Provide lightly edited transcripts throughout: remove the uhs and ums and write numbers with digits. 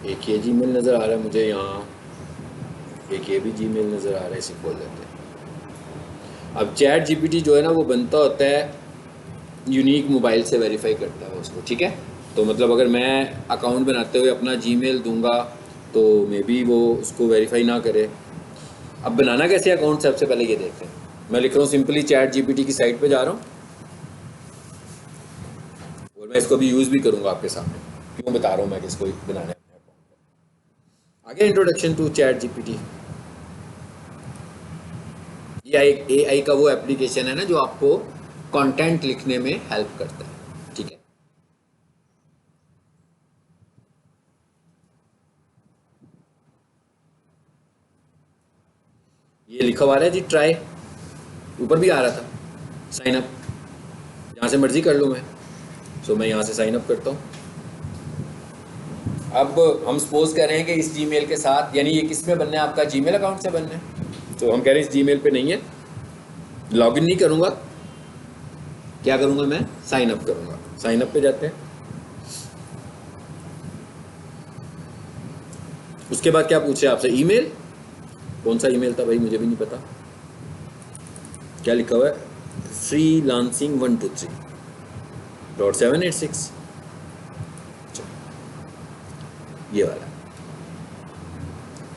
एक ये जीमेल नज़र आ रहा है मुझे यहाँ, एक ये भी जीमेल नज़र आ रहा है, इसे खोल लेते हैं। अब चैट जीपीटी जो है ना वो बनता होता है यूनिक मोबाइल से वेरीफाई करता है उसको, ठीक है। तो मतलब अगर मैं अकाउंट बनाते हुए अपना जीमेल दूंगा तो मे बी वो उसको वेरीफाई ना करे। अब बनाना कैसे अकाउंट, सबसे पहले ये देखते हैं। मैं लिख रहा हूँ सिंपली चैट जीपीटी की साइट पे जा रहा हूँ और मैं इसको भी यूज़ भी करूँगा आपके सामने, क्यों बता रहा हूँ मैं कि इसको बनाना है अपने अकाउंट। आगे इंट्रोडक्शन टू चैट जीपीटी। ये एक एआई का वो एप्लीकेशन है ना जो आपको कंटेंट लिखने में हेल्प करता है, ठीक है। ये लिखा हुआ है जी ट्राई, ऊपर भी आ रहा था साइन अप, जहाँ से मर्जी कर लूँ मैं। सो मैं यहाँ से साइन अप करता हूँ। अब हम सपोज कर रहे हैं कि इस जीमेल के साथ, यानी ये किस में बनना है, आपका जीमेल अकाउंट से बनना है। तो हम कह रहे हैं इस जीमेल पे नहीं है, लॉगिन नहीं करूँगा, क्या करूँगा मैं, साइन अप करूँगा। साइन अप पे जाते हैं। उसके बाद क्या पूछ रहे हैं आपसे, ईमेल, कौन सा ईमेल था भाई मुझे भी नहीं पता, क्या लिखा हुआ है, freelancing123.786, ये वाला।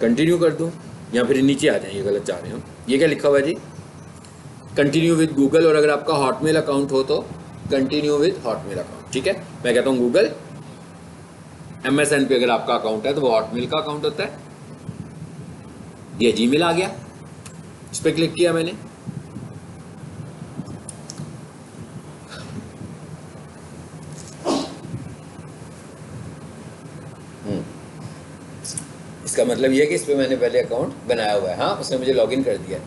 कंटिन्यू कर दूं या फिर नीचे आ जाए, ये गलत जा रहे हो। ये क्या लिखा हुआ है जी, कंटिन्यू विद गूगल, और अगर आपका हॉटमेल अकाउंट हो तो कंटिन्यू विद हॉटमेल अकाउंट, ठीक है। मैं कहता हूँ गूगल, MSN पे अगर आपका अकाउंट है तो वो हॉटमेल का अकाउंट होता है। ये जीमेल आ गया, इस पर क्लिक किया मैंने। इसका मतलब ये है कि इस पर मैंने पहले अकाउंट बनाया हुआ है। हाँ, उसने मुझे लॉगिन कर दिया।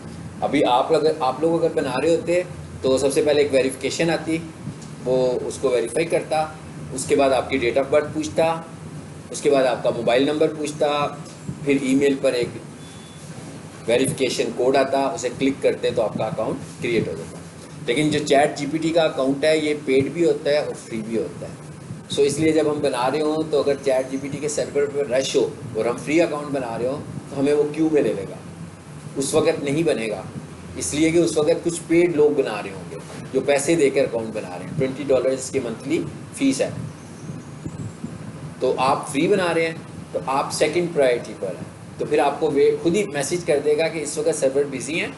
अभी आप लोग अगर बना रहे होते तो सबसे पहले एक वेरिफिकेशन आती, वो उसको वेरीफाई करता, उसके बाद आपकी डेट ऑफ बर्थ पूछता, उसके बाद आपका मोबाइल नंबर पूछता, फिर ईमेल पर एक वेरिफिकेशन कोड आता, उसे क्लिक करते तो आपका अकाउंट क्रिएट हो जाता। लेकिन जो चैट जीपीटी का अकाउंट है ये पेड भी होता है और फ्री भी होता है। सो इसलिए जब हम बना रहे हो तो अगर चैट जीपीटी के सर्वर पर रश हो और हम फ्री अकाउंट बना रहे हो तो हमें वो क्यू में ले लेगा, उस वक्त नहीं बनेगा। इसलिए कि उस वक्त कुछ पेड लोग बना रहे होंगे जो पैसे देकर अकाउंट बना रहे हैं, $20 इसकी मंथली फीस है। तो आप फ्री बना रहे हैं तो आप सेकंड प्रायोरिटी पर हैं, तो फिर आपको वे खुद ही मैसेज कर देगा कि इस वक्त सर्वर बिजी हैं,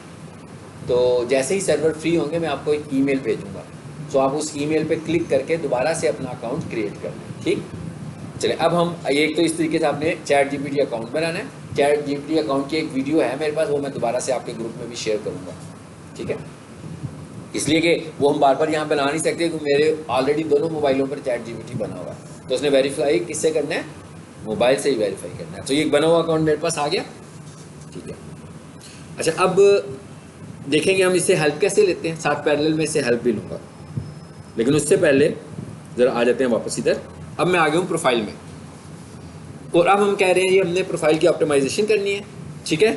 तो जैसे ही सर्वर फ्री होंगे मैं आपको एक ईमेल भेजूंगा। सो आप उस ईमेल पे क्लिक करके दोबारा से अपना अकाउंट क्रिएट कर लें, ठीक। चलिए अब हम एक तो इस तरीके से आपने चैट जीपीटी अकाउंट बनाना है। चैट जीपीटी अकाउंट की एक वीडियो है मेरे पास, वो मैं दोबारा से आपके ग्रुप में भी शेयर करूँगा, ठीक है। इसलिए कि वो हम बार बार यहाँ बना नहीं सकते क्योंकि मेरे ऑलरेडी दोनों मोबाइलों पर चैट जीपीटी बना हुआ है। तो उसने वेरीफाई किससे करना है, मोबाइल से ही वेरीफाई करना है। तो ये एक बना हुआ अकाउंट मेरे पास आ गया, ठीक है। अच्छा, अब देखेंगे हम इससे हेल्प कैसे लेते हैं, साथ पैरेलल में इससे हेल्प भी लूँगा। लेकिन उससे पहले ज़रा आ जाते हैं वापस इधर। अब मैं आ गया हूँ प्रोफाइल में, और अब हम कह रहे हैं ये हमने प्रोफाइल की ऑप्टिमाइजेशन करनी है, ठीक है।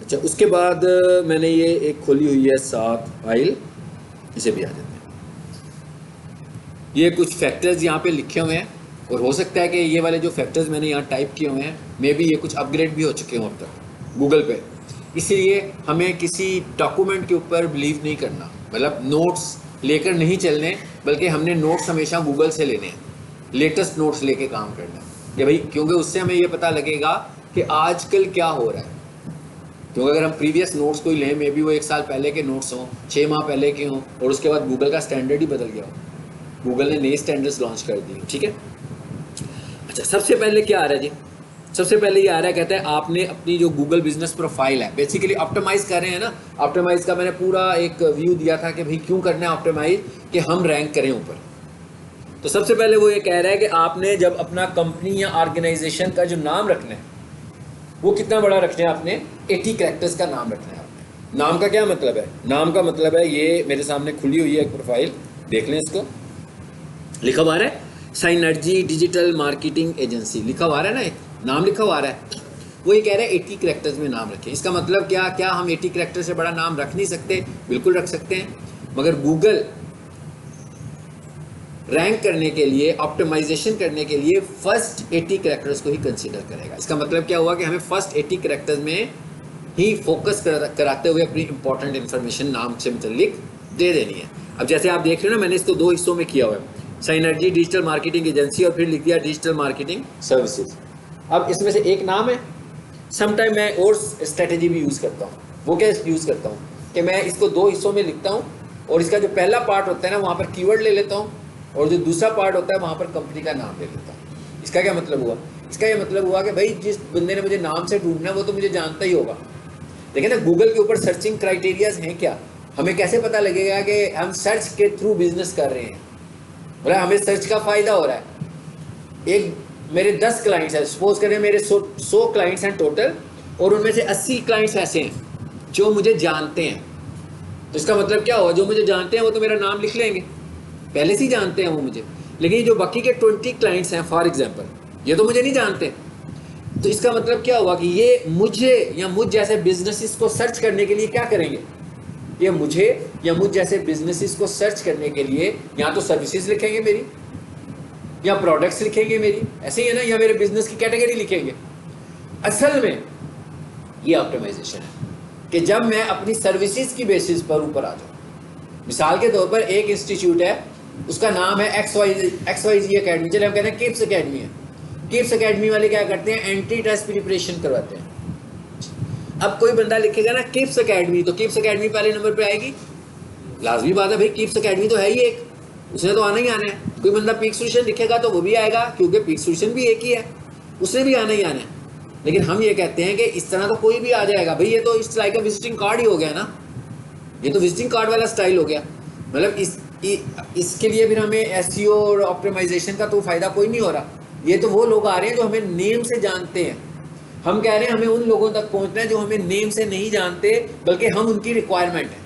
अच्छा, उसके बाद मैंने ये एक खोली हुई है साथ फाइल, इसे भी आ जाते हैं। ये कुछ फैक्टर्स यहाँ पे लिखे हुए हैं, और हो सकता है कि ये वाले जो फैक्टर्स मैंने यहाँ टाइप किए हुए हैं मे बी ये कुछ अपग्रेड भी हो चुके हों अब तक गूगल पे। इसलिए हमें किसी डॉक्यूमेंट के ऊपर बिलीव नहीं करना, मतलब नोट्स लेकर नहीं चलने, बल्कि हमने नोट्स हमेशा गूगल से लेने हैं, लेटेस्ट नोट्स लेके काम करना है कि भाई, क्योंकि उससे हमें ये पता लगेगा कि आजकल क्या हो रहा है। क्योंकि अगर हम प्रीवियस नोट्स कोई लें, मे बी वो 1 साल पहले के नोट्स हों, 6 माह पहले के हों, और उसके बाद गूगल का स्टैंडर्ड ही बदल गया हो, गूगल ने नए स्टैंडर्ड्स लॉन्च कर दिए, ठीक है। अच्छा, सबसे पहले क्या आ रहा है जी, सबसे पहले ये आ रहा है, कहता है आपने अपनी जो गूगल बिजनेस प्रोफाइल है, बेसिकली ऑप्टिमाइज कर रहे हैं ना। ऑप्टिमाइज का मैंने पूरा एक व्यू दिया था कि भाई क्यों करना है ऑप्टिमाइज, कि हम रैंक करें ऊपर। तो सबसे पहले वो ये कह रहा है कि आपने जब अपना कंपनी या ऑर्गेनाइजेशन का जो नाम रखना है वो कितना बड़ा रखना है, आपने 80 कैरेक्टर्स का नाम रखना है आपने। नाम का क्या मतलब है, नाम का मतलब है, ये मेरे सामने खुली हुई है एक प्रोफाइल, देख लें इसको, लिखा हुआ है साइनर्जी डिजिटल मार्केटिंग एजेंसी, लिखा हुआ है ना, एक नाम लिखा हुआ है। वो ये कह रहा है 80 कैरेक्टर्स में नाम रखें। इसका मतलब क्या, क्या हम 80 कैरेक्टर से बड़ा नाम रख नहीं सकते? बिल्कुल रख सकते हैं, मगर गूगल रैंक करने के लिए, ऑप्टिमाइजेशन करने के लिए फर्स्ट 80 कैरेक्टर्स को ही कंसीडर करेगा। इसका मतलब क्या हुआ कि हमें फर्स्ट 80 कैरेक्टर्स में ही फोकस कराते हुए अपनी इंपॉर्टेंट इन्फॉर्मेशन नाम से मुतल्लिक दे देनी है। अब जैसे आप देख रहे हो ना, मैंने इसको 2 हिस्सों में किया हुआ है, साइनर्जी डिजिटल मार्केटिंग एजेंसी और फिर लिख दिया डिजिटल मार्केटिंग सर्विसेज। अब इसमें से एक नाम है, समटाइम मैं और स्ट्रेटेजी भी यूज़ करता हूँ। वो क्या यूज़ करता हूँ कि मैं इसको 2 हिस्सों में लिखता हूँ और इसका जो पहला पार्ट होता है ना, वहाँ पर कीवर्ड ले लेता हूँ और जो दूसरा पार्ट होता है वहाँ पर कंपनी का नाम ले लेता हूँ। इसका क्या मतलब हुआ? इसका ये मतलब हुआ कि भाई जिस बंदे ने मुझे नाम से ढूंढना वो तो मुझे जानता ही होगा। देखिए ना, गूगल के ऊपर सर्चिंग क्राइटेरियाज हैं क्या? हमें कैसे पता लगेगा कि हम सर्च के थ्रू बिजनेस कर रहे हैं, बोला हमें सर्च का फ़ायदा हो रहा है। एक मेरे 10 क्लाइंट्स हैं, सपोज करें मेरे 100 क्लाइंट्स हैं टोटल, और उनमें से 80 क्लाइंट्स ऐसे हैं जो मुझे जानते हैं। तो इसका मतलब क्या हुआ? जो मुझे जानते हैं वो तो मेरा नाम लिख लेंगे, पहले से ही जानते हैं वो मुझे। लेकिन जो बाकी के 20 क्लाइंट्स हैं फॉर एग्जांपल, ये तो मुझे नहीं जानते। तो इसका मतलब क्या हुआ कि ये मुझे या मुझ जैसे बिजनेसेस को सर्च करने के लिए क्या करेंगे? ये मुझे या मुझ जैसे बिजनेसेस को सर्च करने के लिए या तो सर्विसेज लिखेंगे मेरी, या प्रोडक्ट्स लिखेंगे मेरी, ऐसे ही है ना, या मेरे बिजनेस की कैटेगरी लिखेंगे। असल में ये ऑप्टिमाइजेशन है कि जब मैं अपनी सर्विसेज की बेसिस पर ऊपर आ जाऊँ। मिसाल के तौर पर एक इंस्टीट्यूट है, उसका नाम है XYZ अकेडमी, चले हम कहते हैं किप्स अकेडमी है। किप्स अकेडमी वाले क्या करते हैं? एंट्री टेस्ट प्रिपरेशन करवाते हैं। अब कोई बंदा लिखेगा ना किप्स अकेडमी, तो किप्स अकेडमी पहले नंबर पे आएगी, लाजमी बात है भाई, किप्स अकेडमी तो है ही एक, उसने तो आना ही आना है। कोई बंदा पीक सोल्यूशन लिखेगा तो वो भी आएगा, क्योंकि पीक सोल्यूशन भी एक ही है, उसने भी आना ही आना है। लेकिन हम ये कहते हैं कि इस तरह तो कोई भी आ जाएगा भाई, ये तो इस लाइक का विजिटिंग कार्ड ही हो गया ना, ये तो विजिटिंग कार्ड वाला स्टाइल हो गया। मतलब इसके लिए फिर हमें एसईओ और ऑप्टिमाइजेशन का तो फ़ायदा कोई नहीं हो रहा। ये तो वो लोग आ रहे हैं जो हमें नेम से जानते हैं। हम कह रहे हैं हमें उन लोगों तक पहुंचना है जो हमें नेम से नहीं जानते, बल्कि हम उनकी रिक्वायरमेंट है,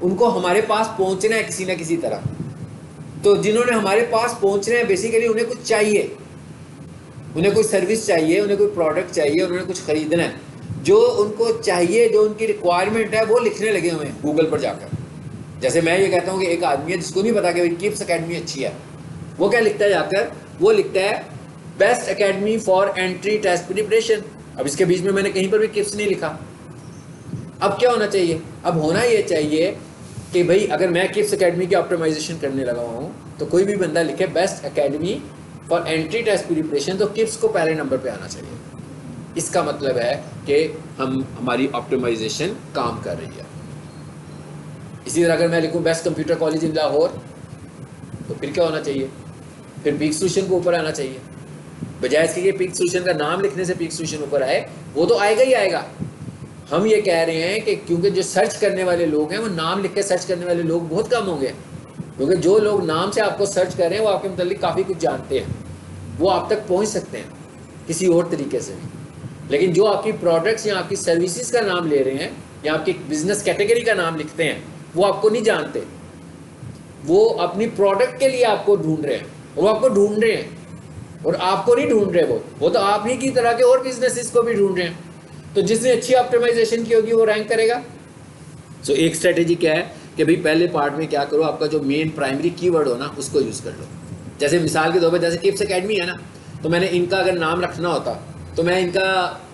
उनको हमारे पास पहुंचना है किसी ना किसी तरह। तो जिन्होंने हमारे पास पहुंचना है, बेसिकली उन्हें कुछ चाहिए, उन्हें कोई सर्विस चाहिए, उन्हें कोई प्रोडक्ट चाहिए, उन्हें कुछ खरीदना है। जो उनको चाहिए, जो उनकी रिक्वायरमेंट है, वो लिखने लगे हुए हैं गूगल पर जाकर। जैसे मैं ये कहता हूँ कि एक आदमी है जिसको नहीं पता कि किप्स अकेडमी अच्छी है, वो क्या लिखता है जाकर? वो लिखता है best academy for entry test preparation. अब इसके बीच में मैंने कहीं पर भी किप्स नहीं लिखा। अब क्या होना चाहिए? अब होना ये चाहिए कि भाई अगर मैं किप्स अकेडमी की ऑप्टिमाइजेशन करने लगा हूँ तो कोई भी बंदा लिखे best academy for entry test preparation, तो किप्स को पहले नंबर पे आना चाहिए। इसका मतलब है कि हमारी ऑप्टिमाइजेशन काम कर रही है। इसी तरह अगर मैं लिखूँ best computer college in Lahore, तो फिर क्या होना चाहिए? फिर पीक सोल्यूशन को ऊपर आना चाहिए। बजाय इसके पीक सोल्यूशन का नाम लिखने से पीक सोल्यूशन ऊपर आए, वो तो आएगा ही आएगा। हम ये कह रहे हैं कि क्योंकि जो सर्च करने वाले लोग हैं वो नाम लिख के सर्च करने वाले लोग बहुत कम होंगे, क्योंकि जो लोग नाम से आपको सर्च कर रहे हैं वो आपके मतलब काफ़ी कुछ जानते हैं, वो आप तक पहुंच सकते हैं किसी और तरीके से भी। लेकिन जो आपकी प्रोडक्ट्स या आपकी सर्विसेज का नाम ले रहे हैं या आपकी बिजनेस कैटेगरी का नाम लिखते हैं, वो आपको नहीं जानते, वो अपनी प्रोडक्ट के लिए आपको ढूंढ रहे हैं, वो आपको ढूंढ रहे हैं और आपको नहीं ढूंढ रहे, वो तो आप ही की तरह के और बिजनेसेस को भी ढूंढ रहे हैं। तो जिसने अच्छी ऑप्टिमाइजेशन की होगी वो रैंक करेगा। सो एक स्ट्रेटेजी क्या है कि भाई पहले पार्ट में क्या करो, आपका जो मेन प्राइमरी कीवर्ड हो ना उसको यूज़ कर लो। जैसे मिसाल के तौर पर जैसे किप्स अकेडमी है ना, तो मैंने इनका अगर नाम रखना होता तो मैं इनका,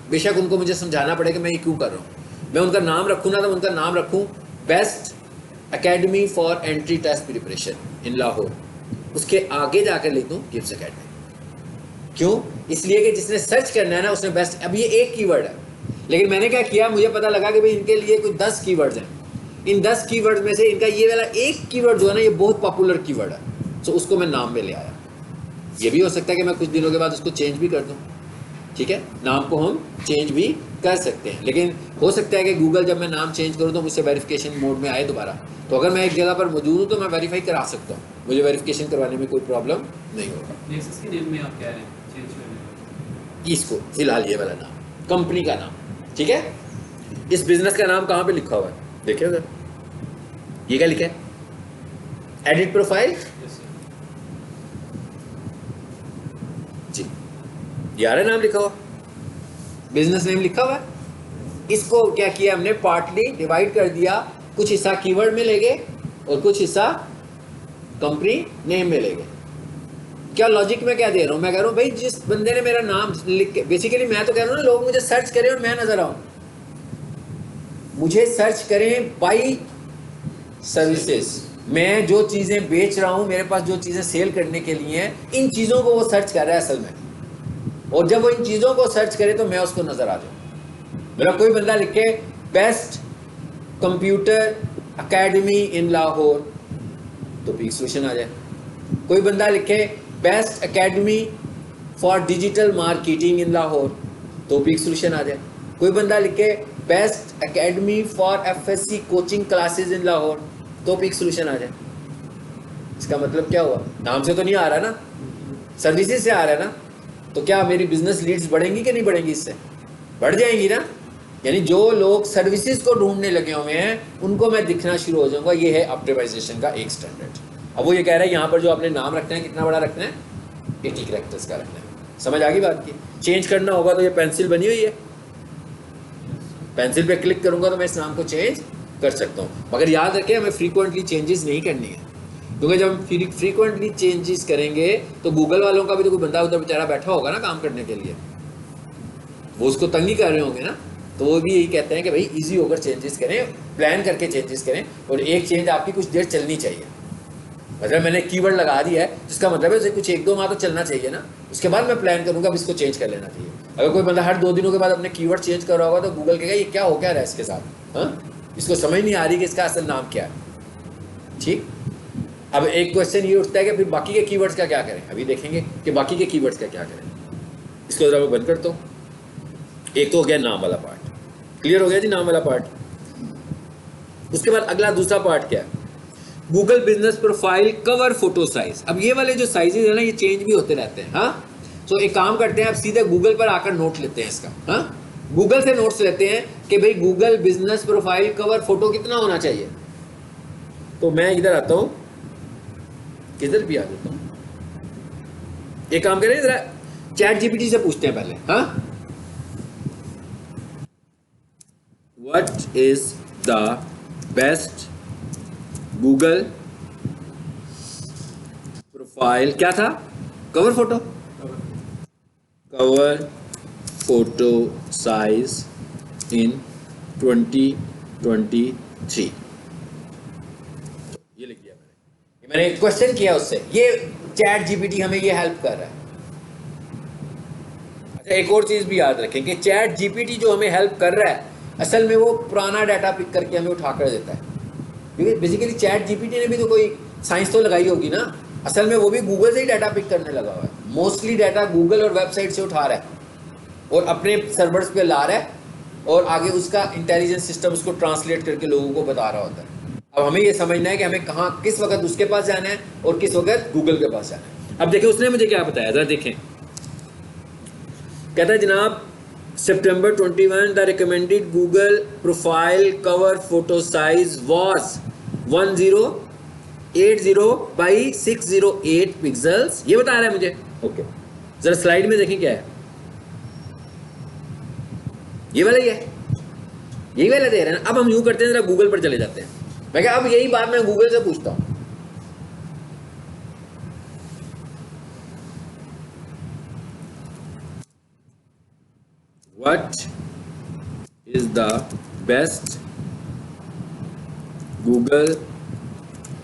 बेशक उनको मुझे समझाना पड़े कि मैं ये क्यों कर रहा हूँ, मैं उनका नाम रखूँ ना, तो उनका नाम रखूँ best academy for entry test preparation in Lahore, उसके आगे जाकर लिख दूँ किप्स अकेडमी। क्यों? इसलिए कि जिसने सर्च करना है ना उसने बेस्ट, अब ये एक कीवर्ड है, लेकिन मैंने क्या किया, मुझे पता लगा कि भाई इनके लिए कुछ 10 कीवर्ड्स हैं, इन 10 कीवर्ड में से इनका ये वाला एक कीवर्ड जो है ना ये बहुत पॉपुलर कीवर्ड है, तो उसको मैं नाम में ले आया। ये भी हो सकता है कि मैं कुछ दिनों के बाद उसको चेंज भी कर दूं, ठीक है, नाम को हम चेंज भी कर सकते हैं। लेकिन हो सकता है कि गूगल जब मैं नाम चेंज करूं तो मुझसे वेरिफिकेशन मोड में आए दोबारा, तो अगर मैं एक जगह पर मौजूद हूं तो मैं वेरीफाई करा सकता हूं, मुझे वेरिफिकेशन करवाने में कोई प्रॉब्लम नहीं होगा। इसके नेम में आप कह रहे हैं चेंज करने, इसको फिलहाल ये वाला नाम, कंपनी का नाम, ठीक है। इस बिजनेस का नाम कहाँ पे लिखा हुआ है देखिए उधर, ये क्या लिखा है? एडिट प्रोफाइल जी, यार नाम लिखा हुआ, बिजनेस नेम लिखा हुआ है। इसको क्या किया हमने, पार्टली डिवाइड कर दिया, कुछ हिस्सा कीवर्ड में ले गए और कुछ हिस्सा कंपनी नेम में लेंगे। क्या लॉजिक में क्या दे रहा हूँ, मैं कह रहा हूँ भाई जिस बंदे ने मेरा नाम लिख के, बेसिकली मैं तो कह रहा हूँ ना लोग मुझे सर्च करें और मैं नजर आऊं, मुझे सर्च करें बाई सर्विसेज। मैं जो चीजें बेच रहा हूं, मेरे पास जो चीजें सेल करने के लिए हैं, इन चीजों को वो सर्च कर रहा है असल में। और जब वो इन चीजों को सर्च करे तो मैं उसको नजर आ जाऊं। मेरा कोई बंदा लिखे best computer academy in Lahore, तो पीक सोल्यूशन आ जाए। कोई बंदा लिखे best academy for digital marketing in Lahore, तो पीक सोल्यूशन आ जाए। कोई बंदा लिखे best academy for FSC coaching classes in Lahore, तो पीक सोल्यूशन आ जाए। इसका मतलब क्या हुआ, नाम से तो नहीं आ रहा ना, सर्विसेज से आ रहा है ना। तो क्या मेरी बिजनेस लीड्स बढ़ेंगी कि नहीं बढ़ेंगी, इससे बढ़ जाएंगी ना। यानी जो लोग सर्विसेज को ढूंढने लगे हुए हैं उनको मैं दिखना शुरू हो जाऊंगा। ये है ऑप्टिमाइजेशन का एक स्टैंडर्ड। अब वो ये कह रहा है यहाँ पर जो आपने नाम रखना है कितना बड़ा रखना है, 80 कैरेक्टर्स का रखना है। समझ आ गई बात की। चेंज करना होगा तो ये पेंसिल बनी हुई है, पेंसिल पे क्लिक करूंगा तो मैं इस नाम को चेंज कर सकता हूँ। मगर याद रखें हमें फ्रीक्वेंटली चेंजेस नहीं करनी है, क्योंकि जब हम फ्रीक्वेंटली चेंजेस करेंगे तो गूगल वालों का भी तो कोई बंदा उधर बेचारा बैठा होगा ना काम करने के लिए, वो उसको तंग ही कर रहे होंगे ना। तो वो भी यही कहते हैं कि भाई इजी होकर चेंजेस करें, प्लान करके चेंजेस करें, और एक चेंज आपकी कुछ देर चलनी चाहिए। मतलब मैंने कीवर्ड लगा दिया है जिसका मतलब है उसे कुछ 1-2 माह तो चलना चाहिए ना, उसके बाद मैं प्लान करूंगा अब इसको चेंज कर लेना चाहिए। अगर कोई बंदा हर 2 दिनों के बाद अपने कीवर्ड चेंज कर रहा होगा तो गूगल कहेगा ये क्या हो क्या रहा है इसके साथ, हाँ, इसको समझ नहीं आ रही कि इसका असल नाम क्या है। ठीक, अब एक क्वेश्चन ये उठता है कि फिर बाकी के कीवर्ड्स का क्या करें। अभी देखेंगे कि बाकी के कीवर्ड्स का क्या करें। इसको जरा मैं बंद करता हूँ। एक तो हो गया नाम वाला पार्ट, क्लियर हो गया जी नाम वाला पार्ट। उसके बाद अगला दूसरा पार्ट क्या है, Google business profile cover photo size. अब ये वाले जो साइजेस है ना ये चेंज भी होते रहते हैं। हाँ, तो एक काम करते हैं, आप सीधे गूगल पर आकर नोट लेते हैं इसका। हाँ, गूगल से नोट्स लेते हैं कि भाई Google business profile cover photo कितना होना चाहिए। तो मैं इधर आता हूं, किधर भी आ जाता हूं। एक काम करें जरा चैट जीपीटी से पूछते हैं पहले। हाँ, what is the best Google profile, क्या था, cover photo, cover photo size in 2023। ये लिख दिया मैंने क्वेश्चन किया उससे, ये चैट जीपीटी हमें ये हेल्प कर रहा है। अच्छा एक और चीज भी याद रखें कि चैट जीपीटी जो हमें हेल्प कर रहा है असल में वो पुराना डाटा पिक करके हमें उठा कर देता है, क्योंकि बेसिकली चैट जीपीटी ने भी तो कोई साइंस तो लगाई होगी ना। असल में वो भी गूगल से ही डाटा पिक करने लगा हुआ है, मोस्टली डाटा गूगल और वेबसाइट से उठा रहा है और अपने सर्वर्स पे ला रहा है और आगे उसका इंटेलिजेंस सिस्टम उसको ट्रांसलेट करके लोगों को बता रहा होता है। अब हमें ये समझना है कि हमें कहाँ किस वक्त उसके पास जाना है और किस वक्त गूगल के पास जाना है। अब देखिए उसने मुझे क्या बताया, जरा देखें। कहता है जनाब September 21 the recommended Google profile cover photo size was 1080 by 608 pixels, ये बता रहा है मुझे। ओके, जरा स्लाइड में देखें क्या है, ये वाला ही है, यही वाला दे रहे हैं ना। अब हम यूं करते हैं जरा गूगल पर चले जाते हैं। मैं क्या अब यही बात मैं गूगल से पूछता हूं। What is the best Google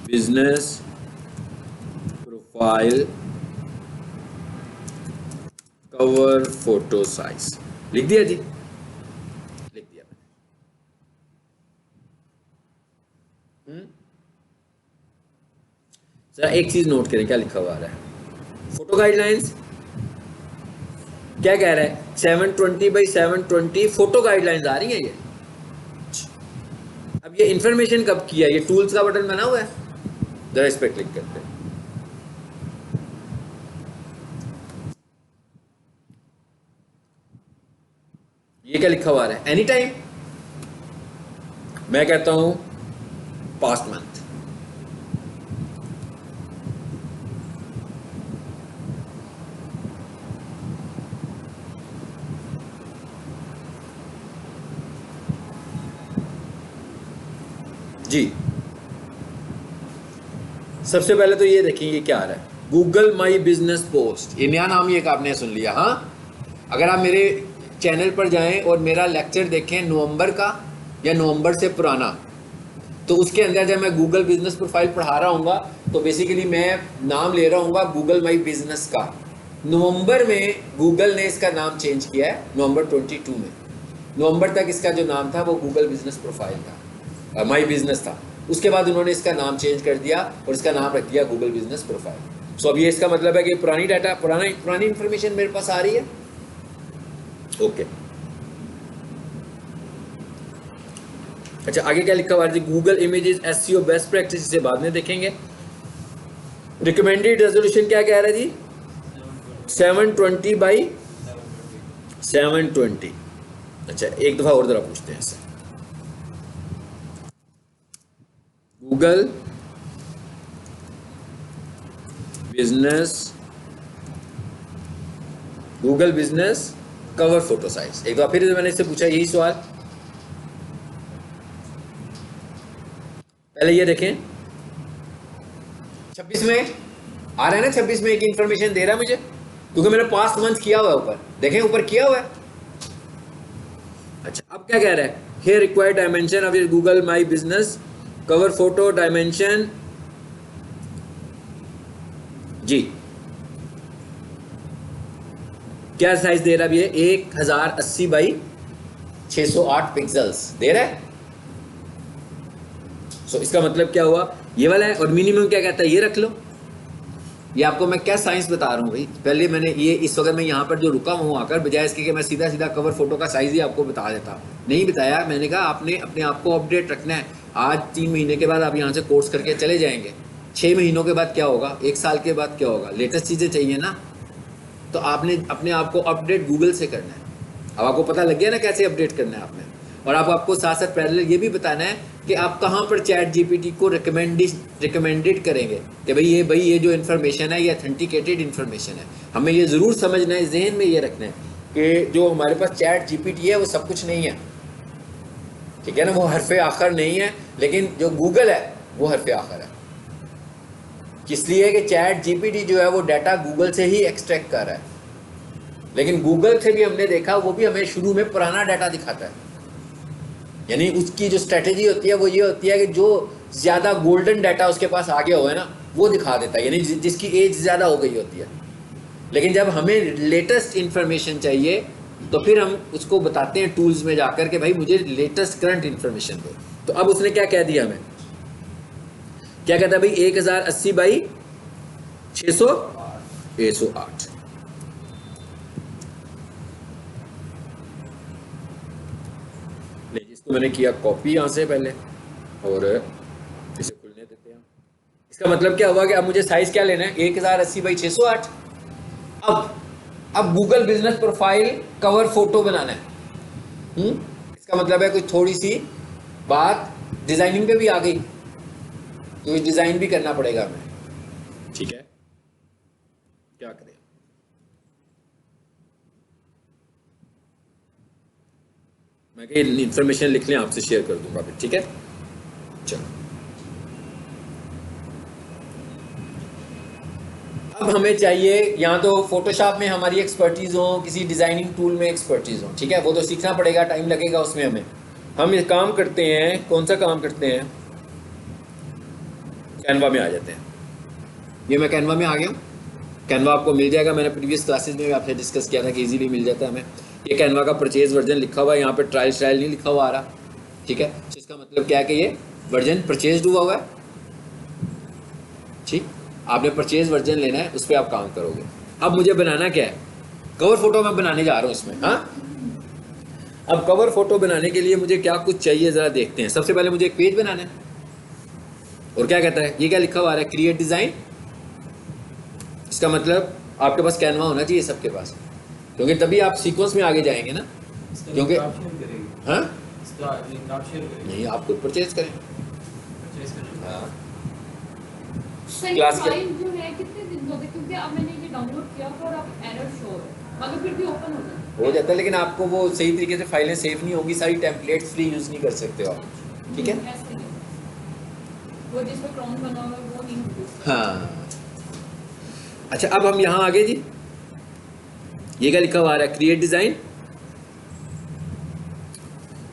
business profile cover photo size? लिख दिया जी, लिख दिया मैंने। जरा एक चीज नोट करें क्या लिखा हुआ आ रहा है, फोटो गाइडलाइंस क्या कह रहा है, 720 बाई 720 फोटो गाइडलाइंस आ रही है ये। अब ये इंफॉर्मेशन कब किया, ये टूल्स का बटन बना हुआ है, जरा इस पर क्लिक करते हैं। ये क्या लिखा हुआ है, एनी टाइम, मैं कहता हूं पास्ट मंथ। जी सबसे पहले तो ये देखें ये क्या आ रहा है, गूगल माई बिजनेस पोस्ट, ये नया नाम ही एक आपने सुन लिया। हाँ, अगर आप मेरे चैनल पर जाएं और मेरा लेक्चर देखें नवंबर का या नवंबर से पुराना, तो उसके अंदर जब मैं गूगल बिजनेस प्रोफाइल पढ़ा रहा हूँगा तो बेसिकली मैं नाम ले रहा हूँगा गूगल माई बिजनेस का। नवंबर में गूगल ने इसका नाम चेंज किया है, नवंबर 22 में। नवंबर तक इसका जो नाम था वो गूगल बिजनेस प्रोफाइल था, माई बिजनेस था। उसके बाद उन्होंने इसका नाम चेंज कर दिया और इसका नाम रख दिया गूगल बिजनेस प्रोफाइल। सो अब ये इसका मतलब है कि पुरानी डाटा, पुरानी इंफॉर्मेशन मेरे पास आ रही है। ओके, अच्छा आगे क्या लिखा हुआ है, Google images SEO best practice, से बाद में देखेंगे। रिकमेंडेड रेजोल्यूशन क्या कह रहा है जी, 720 बाई 720। अच्छा एक दफा और जरा पूछते हैं इससे, Google business cover photo size. एक बार फिर मैंने इससे पूछा यही सवाल, पहले ये देखें 26 में आ रहा है ना, 26 में एक इंफॉर्मेशन दे रहा है मुझे, क्योंकि मैंने पास्ट मंथ किया हुआ है, ऊपर देखें ऊपर किया हुआ है। अच्छा अब क्या कह रहा है, here required dimension of Google my business cover photo dimension जी, क्या साइज दे रहा है ये, 1080 बाई 608 पिक्सल्स दे रहा है। सो इसका मतलब क्या हुआ, ये वाला है। और मिनिमम क्या कहता है, ये रख लो। ये आपको मैं क्या साइंस बता रहा हूँ भाई, पहले मैंने ये इस वक्त मैं यहाँ पर जो रुका हूँ आकर, बजाय इसके कि मैं सीधा सीधा कवर फोटो का साइज ही आपको बता देता, नहीं बताया। मैंने कहा आपने अपने आप को अपडेट रखना है। आज 3 महीने के बाद आप यहाँ से कोर्स करके चले जाएंगे, 6 महीनों के बाद क्या होगा, 1 साल के बाद क्या होगा, लेटेस्ट चीज़ें चाहिए ना। तो आपने अपने आप को अपडेट गूगल से करना है। अब आपको पता लग गया ना कैसे अपडेट करना है आपने। और आपको साथ साथ पहले ये भी बताना है कि आप कहाँ पर चैट जीपीटी को रिकमेंडेड करेंगे कि भाई ये जो इन्फॉर्मेशन है ये ऑथेंटिकेटेड इन्फॉर्मेशन है। हमें ये ज़रूर समझना है, जहन में ये रखना है कि जो हमारे पास चैट जीपीटी है वो सब कुछ नहीं है, ठीक है ना, वो हरफ आखर नहीं है। लेकिन जो गूगल है वो हरफ आखर है, इसलिए कि चैट जीपीटी जो है वो डाटा गूगल से ही एक्सट्रैक्ट कर रहा है। लेकिन गूगल से भी हमने देखा, वो भी हमें शुरू में पुराना डाटा दिखाता है। यानी उसकी जो स्ट्रेटेजी होती है वो ये होती है कि जो ज़्यादा गोल्डन डाटा उसके पास आ गया हुआ है ना वो दिखा देता है, यानी जिसकी एज ज़्यादा हो गई होती है। लेकिन जब हमें लेटेस्ट इन्फॉर्मेशन चाहिए तो फिर हम उसको बताते हैं टूल्स में जाकर के भाई मुझे लेटेस्ट करंट इन्फॉर्मेशन दो। तो अब उसने क्या कह दिया हमें, क्या कहता है भाई, 1080 बाई 608। इसको मैंने किया कॉपी यहाँ से पहले और इसे खुलने देते हैं। इसका मतलब क्या हुआ कि अब मुझे साइज क्या लेना है, 1080 बाई 608। अब Google business profile cover photo बनाना है। इसका मतलब है कोई थोड़ी सी बात डिजाइनिंग पे भी आ गई, तो डिजाइन भी करना पड़ेगा हमें, ठीक है। क्या करें, मैं कहीं इन्फॉर्मेशन लिख लें, आपसे शेयर कर दूंगा फिर, ठीक है। चलो अब हमें चाहिए, यहाँ तो फोटोशॉप में हमारी एक्सपर्टीज हो, किसी डिजाइनिंग टूल में एक्सपर्टीज हो, ठीक है, वो तो सीखना पड़ेगा, टाइम लगेगा उसमें हमें। हम ये काम करते हैं, कौन सा काम करते हैं, कैनवा में आ जाते हैं। ये मैं कैनवा में आ गया हूँ। कैनवा आपको मिल जाएगा, मैंने प्रीवियस क्लासेस में भी आपसे डिस्कस किया था कि इजीली मिल जाता है हमें। ये कैनवा का परचेज वर्जन लिखा हुआ है, यहाँ पे ट्रायल नहीं लिखा हुआ आ रहा, ठीक है। तो इसका मतलब क्या है कि ये वर्जन परचेज हुआ है, ठीक। आपने परचेज वर्जन लेना है, उस पर आप काम करोगे। अब मुझे बनाना क्या है, कवर फोटो मैं बनाने जा रहा हूँ इसमें। हाँ, अब कवर फोटो बनाने के लिए मुझे क्या कुछ चाहिए ज़रा देखते हैं। सबसे पहले मुझे एक पेज बनाना है, और क्या कहता है, ये क्या लिखा हुआ आ रहा है, क्रिएट डिज़ाइन। इसका मतलब आपके पास कैनवा होना चाहिए सबके पास, क्योंकि तभी आप सीक्वेंस में आगे जाएंगे ना। क्योंकि हाँ नहीं, आप खुद परचेज करें। हाँ, क्लास जो है कितने दिन हो गए, क्योंकि अब मैंने ये डाउनलोड किया और अब एरर शो है, मगर फिर भी ओपन हो जाता है। लेकिन आपको वो सही तरीके से फाइलें सेव नहीं होगी, सारी टेम्पलेट्स फ्री यूज़ नहीं कर सकते हो आप, ठीक है। वो जिस पे क्रोम बना हुआ है वो नहीं होती। हाँ अच्छा, अब हम यहाँ आगे जी, ये क्या लिखा हुआ आ रहा है, क्रिएट डिजाइन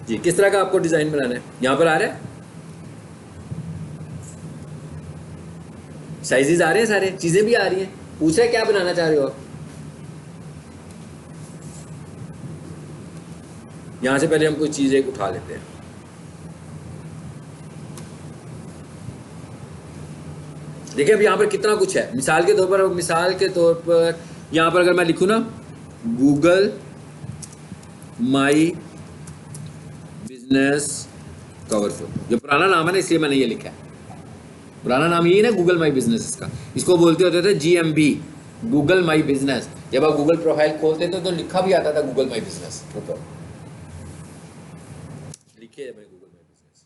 जी। किस तरह का आपको डिजाइन बनाना है, यहाँ पर आ रहा है, साइजेस आ रहे हैं, सारे चीजें भी आ रही हैं, पूछ रहे क्या बनाना चाह रहे हो आप। यहां से पहले हम कुछ चीजें उठा लेते हैं। देखिए अब यहाँ पर कितना कुछ है, मिसाल के तौर पर यहाँ पर अगर मैं लिखूँ ना Google my business cover photo, जो पुराना नाम है ना इसलिए मैंने ये लिखा है, पुराना नाम यही है ना गूगल माई बिजनेस, इसका इसको बोलते होते थे GMB, गूगल माई बिजनेस। जब आप गूगल प्रोफाइल खोलते थे तो लिखा भी आता था गूगल माई बिजनेस ऊपर, लिखिए गूगल माई बिजनेस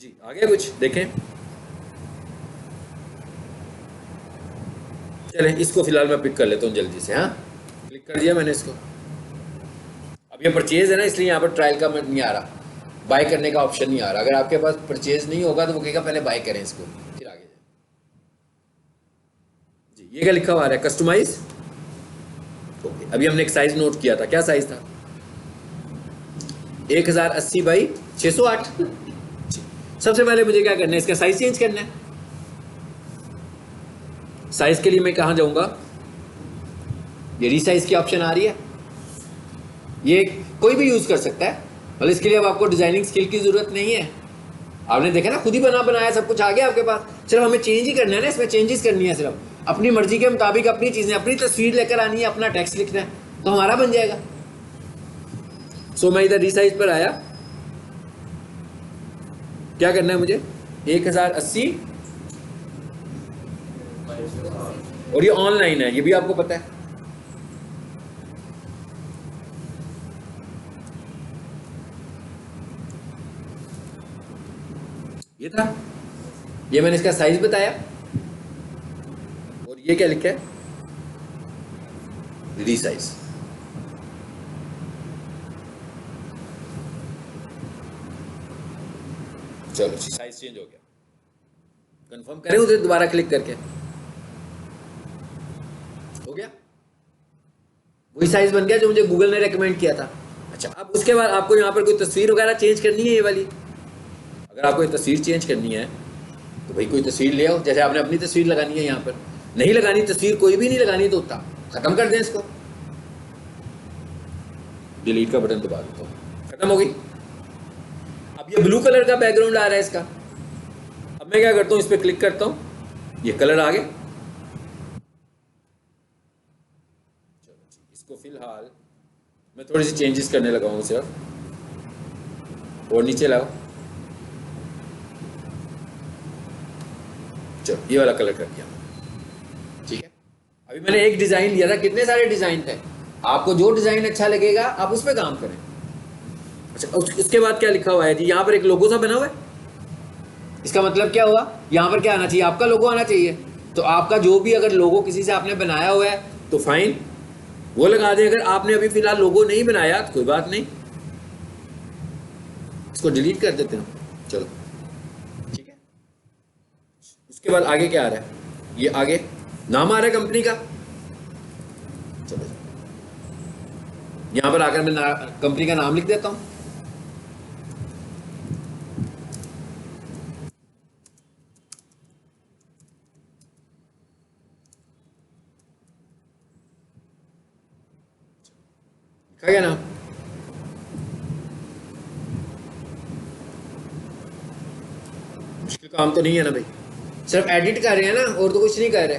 जी। आगे कुछ देखें, चले इसको फिलहाल मैं पिक कर लेता हूँ जल्दी से। हाँ क्लिक कर दिया मैंने इसको। अब ये परचेज है ना, इसलिए यहाँ पर ट्रायल का नहीं आ रहा, बाय करने का ऑप्शन नहीं आ रहा। अगर आपके पास परचेज नहीं होगा तो वो कहेगा पहले बाय करें इसको, फिर आगे जाए जी। ये क्या लिखा हुआ है, कस्टमाइज। ओके, अभी हमने एक साइज नोट किया था, क्या साइज था, 1080 बाई 608। सबसे पहले मुझे क्या करना है, इसका साइज चेंज करना है। साइज के लिए मैं कहां जाऊंगा, ये रीसाइज की ऑप्शन आ रही है, ये कोई भी यूज कर सकता है, मतलब इसके लिए अब आपको डिजाइनिंग स्किल की जरूरत नहीं है। आपने देखा ना खुद ही बनाया सब कुछ आ गया आपके पास, सिर्फ हमें चेंज ही करना है ना, इसमें चेंजेस करनी है सिर्फ अपनी मर्जी के मुताबिक, अपनी चीजें, अपनी तस्वीर लेकर आनी है, अपना टेक्स्ट लिखना है तो हमारा बन जाएगा। सो मैं इधर रीसाइज पर आया, क्या करना है मुझे, 1080 और ये ऑनलाइन है, ये भी आपको पता है। ये था, ये मैंने इसका साइज बताया और ये क्या लिखा है, रीसाइज। चलो साइज चेंज हो गया, कंफर्म करें उसे दोबारा क्लिक करके, हो गया वही साइज बन गया जो मुझे गूगल ने रेकमेंड किया था। अच्छा, अब उसके बाद आपको यहाँ पर कोई तस्वीर वगैरह चेंज करनी है, ये वाली अगर आपको ये तस्वीर चेंज करनी है तो भाई कोई तस्वीर ले आओ, जैसे आपने अपनी तस्वीर लगानी है यहाँ पर, नहीं लगानी तस्वीर कोई भी नहीं लगानी तो उतना खत्म कर दें इसको, डिलीट का बटन दबा देता हूँ, खत्म हो गई। अब ये ब्लू कलर का बैकग्राउंड आ रहा है इसका, अब मैं क्या करता हूँ, इस पर क्लिक करता हूँ, ये कलर आ गया। इसको फिलहाल मैं थोड़ी सी चेंजेस करने लगा हूँ सिर्फ, और नीचे लाओ, चलो ये वाला कलर कर दिया, ठीक है। अभी मैंने एक डिजाइन लिया था, कितने सारे डिजाइन थे, आपको जो डिजाइन अच्छा लगेगा आप उस पर काम करें। अच्छा, उसके बाद क्या लिखा हुआ है जी, यहाँ पर एक लोगो सा बना हुआ है, इसका मतलब क्या हुआ, यहाँ पर क्या आना चाहिए, आपका लोगो आना चाहिए। तो आपका जो भी अगर लोगो किसी से आपने बनाया हुआ है तो फाइन, वो लगा दें। अगर आपने अभी फिलहाल लोगो नहीं बनाया तो कोई बात नहीं, इसको डिलीट कर देते हैं, चलो ठीक है। उसके बाद आगे क्या आ रहा है, ये आगे नाम आ रहा है कंपनी का, चलो यहां पर आकर मैं कंपनी का नाम लिख देता हूं। लिखा गया नाम, मुश्किल काम तो नहीं है ना भाई, सिर्फ एडिट कर रहे हैं ना, और तो कुछ नहीं कर रहे।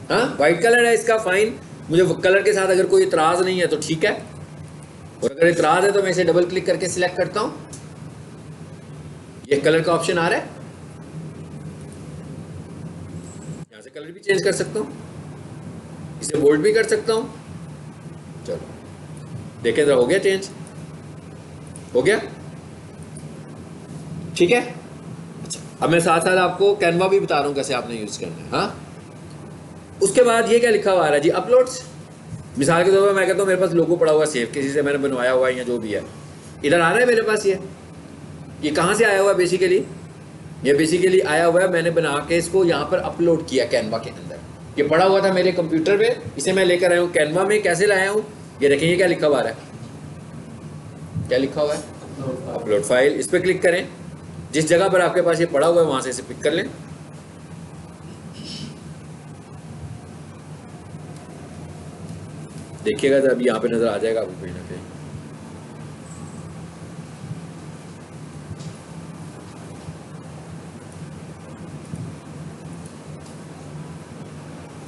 हाँ वाइट कलर है इसका, फाइन, मुझे कलर के साथ अगर कोई इतराज नहीं है तो ठीक है, और अगर इतराज है तो मैं इसे डबल क्लिक करके सिलेक्ट करता हूं, ये कलर का ऑप्शन आ रहा है, यहां से कलर भी चेंज कर सकता हूं, इसे बोल्ड भी कर सकता हूं। चलो देखें जरा, हो गया चेंज, हो गया ठीक है। अच्छा, अब मैं साथ साथ आपको कैनवा भी बता रहा हूं कैसे आपने यूज करना है। हाँ उसके बाद ये क्या लिखा हुआ आ रहा है जी, अपलोड्स। मिसाल के तौर पर मैं कहता हूँ मेरे पास लोगो पड़ा हुआ सेव, किसी से मैंने बनवाया हुआ है या जो भी है, इधर आ रहा है मेरे पास, ये कहाँ से आया हुआ है बेसिकली, ये बेसिकली आया हुआ है, मैंने बना के इसको यहाँ पर अपलोड किया कैनवा के अंदर। ये पड़ा हुआ था मेरे कंप्यूटर पे, इसे मैं लेकर आया हूँ कैनवा में। कैसे लाया हूँ ये देखें, ये क्या लिखा हुआ है, क्या लिखा हुआ है, अपलोड फाइल। इस पर क्लिक करें, जिस जगह पर आपके पास ये पड़ा हुआ है वहां से इसे पिक कर लें। देखिएगा तो अभी यहाँ पे नजर आ जाएगा आपको कहीं ना कहीं।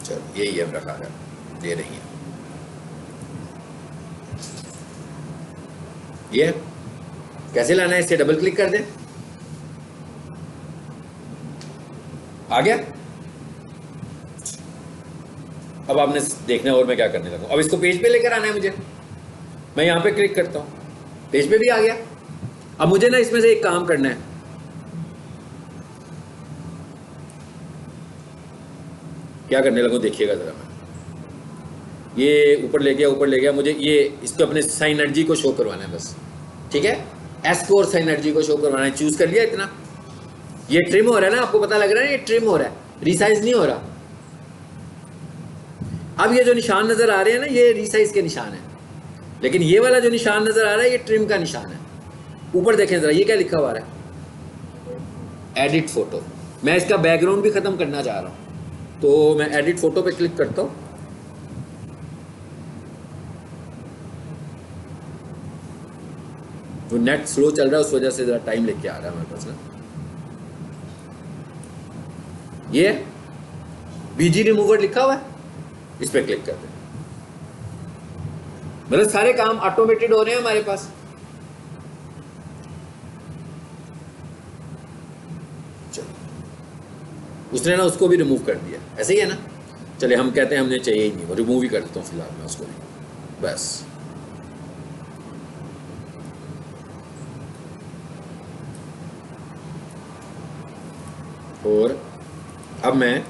चलो यही है मेरा कागज, दे रही है ये। कैसे लाना है, इससे डबल क्लिक कर दें, आ गया। अब आपने देखना है और मैं क्या करने लगा। अब इसको पेज पे लेकर आना है मुझे, मैं यहां पे क्लिक करता हूं, पेज पे भी आ गया। अब मुझे ना इसमें से एक काम करना है, क्या करने लगूं देखिएगा जरा। मैं ये ऊपर ले गया, ऊपर ले गया, मुझे ये इसको अपने साइनर्जी को शो करवाना है बस, ठीक है। एस को और साइनर्जी को शो करवाना है, चूज कर लिया इतना। ये ट्रिम हो रहा है ना, आपको पता लग रहा है ये ट्रिम हो रहा है, रिसाइज नहीं हो रहा। अब ये जो निशान नजर आ रहे हैं ना, ये रिसाइज के निशान है, लेकिन ये वाला जो निशान नजर आ रहा है ये ट्रिम का निशान है। ऊपर देखें जरा, ये क्या लिखा हुआ है, एडिट फोटो। मैं इसका बैकग्राउंड भी खत्म करना चाह रहा हूं, तो मैं एडिट फोटो पे क्लिक करता हूं। तो नेट स्लो चल रहा है, उस वजह से जरा टाइम लेके आ रहा है हमारे पास ना। ये बीजी रिमूवर लिखा हुआ है, इस पे क्लिक कर दें। मतलब सारे काम ऑटोमेटेड हो रहे हैं हमारे पास। चलो उसने ना उसको भी रिमूव कर दिया, ऐसे ही है ना। चले हम कहते हैं हमने चाहिए ही नहीं, वो रिमूव ही कर देता हूँ फिलहाल मैं उसको भी, बस। और अब मैं,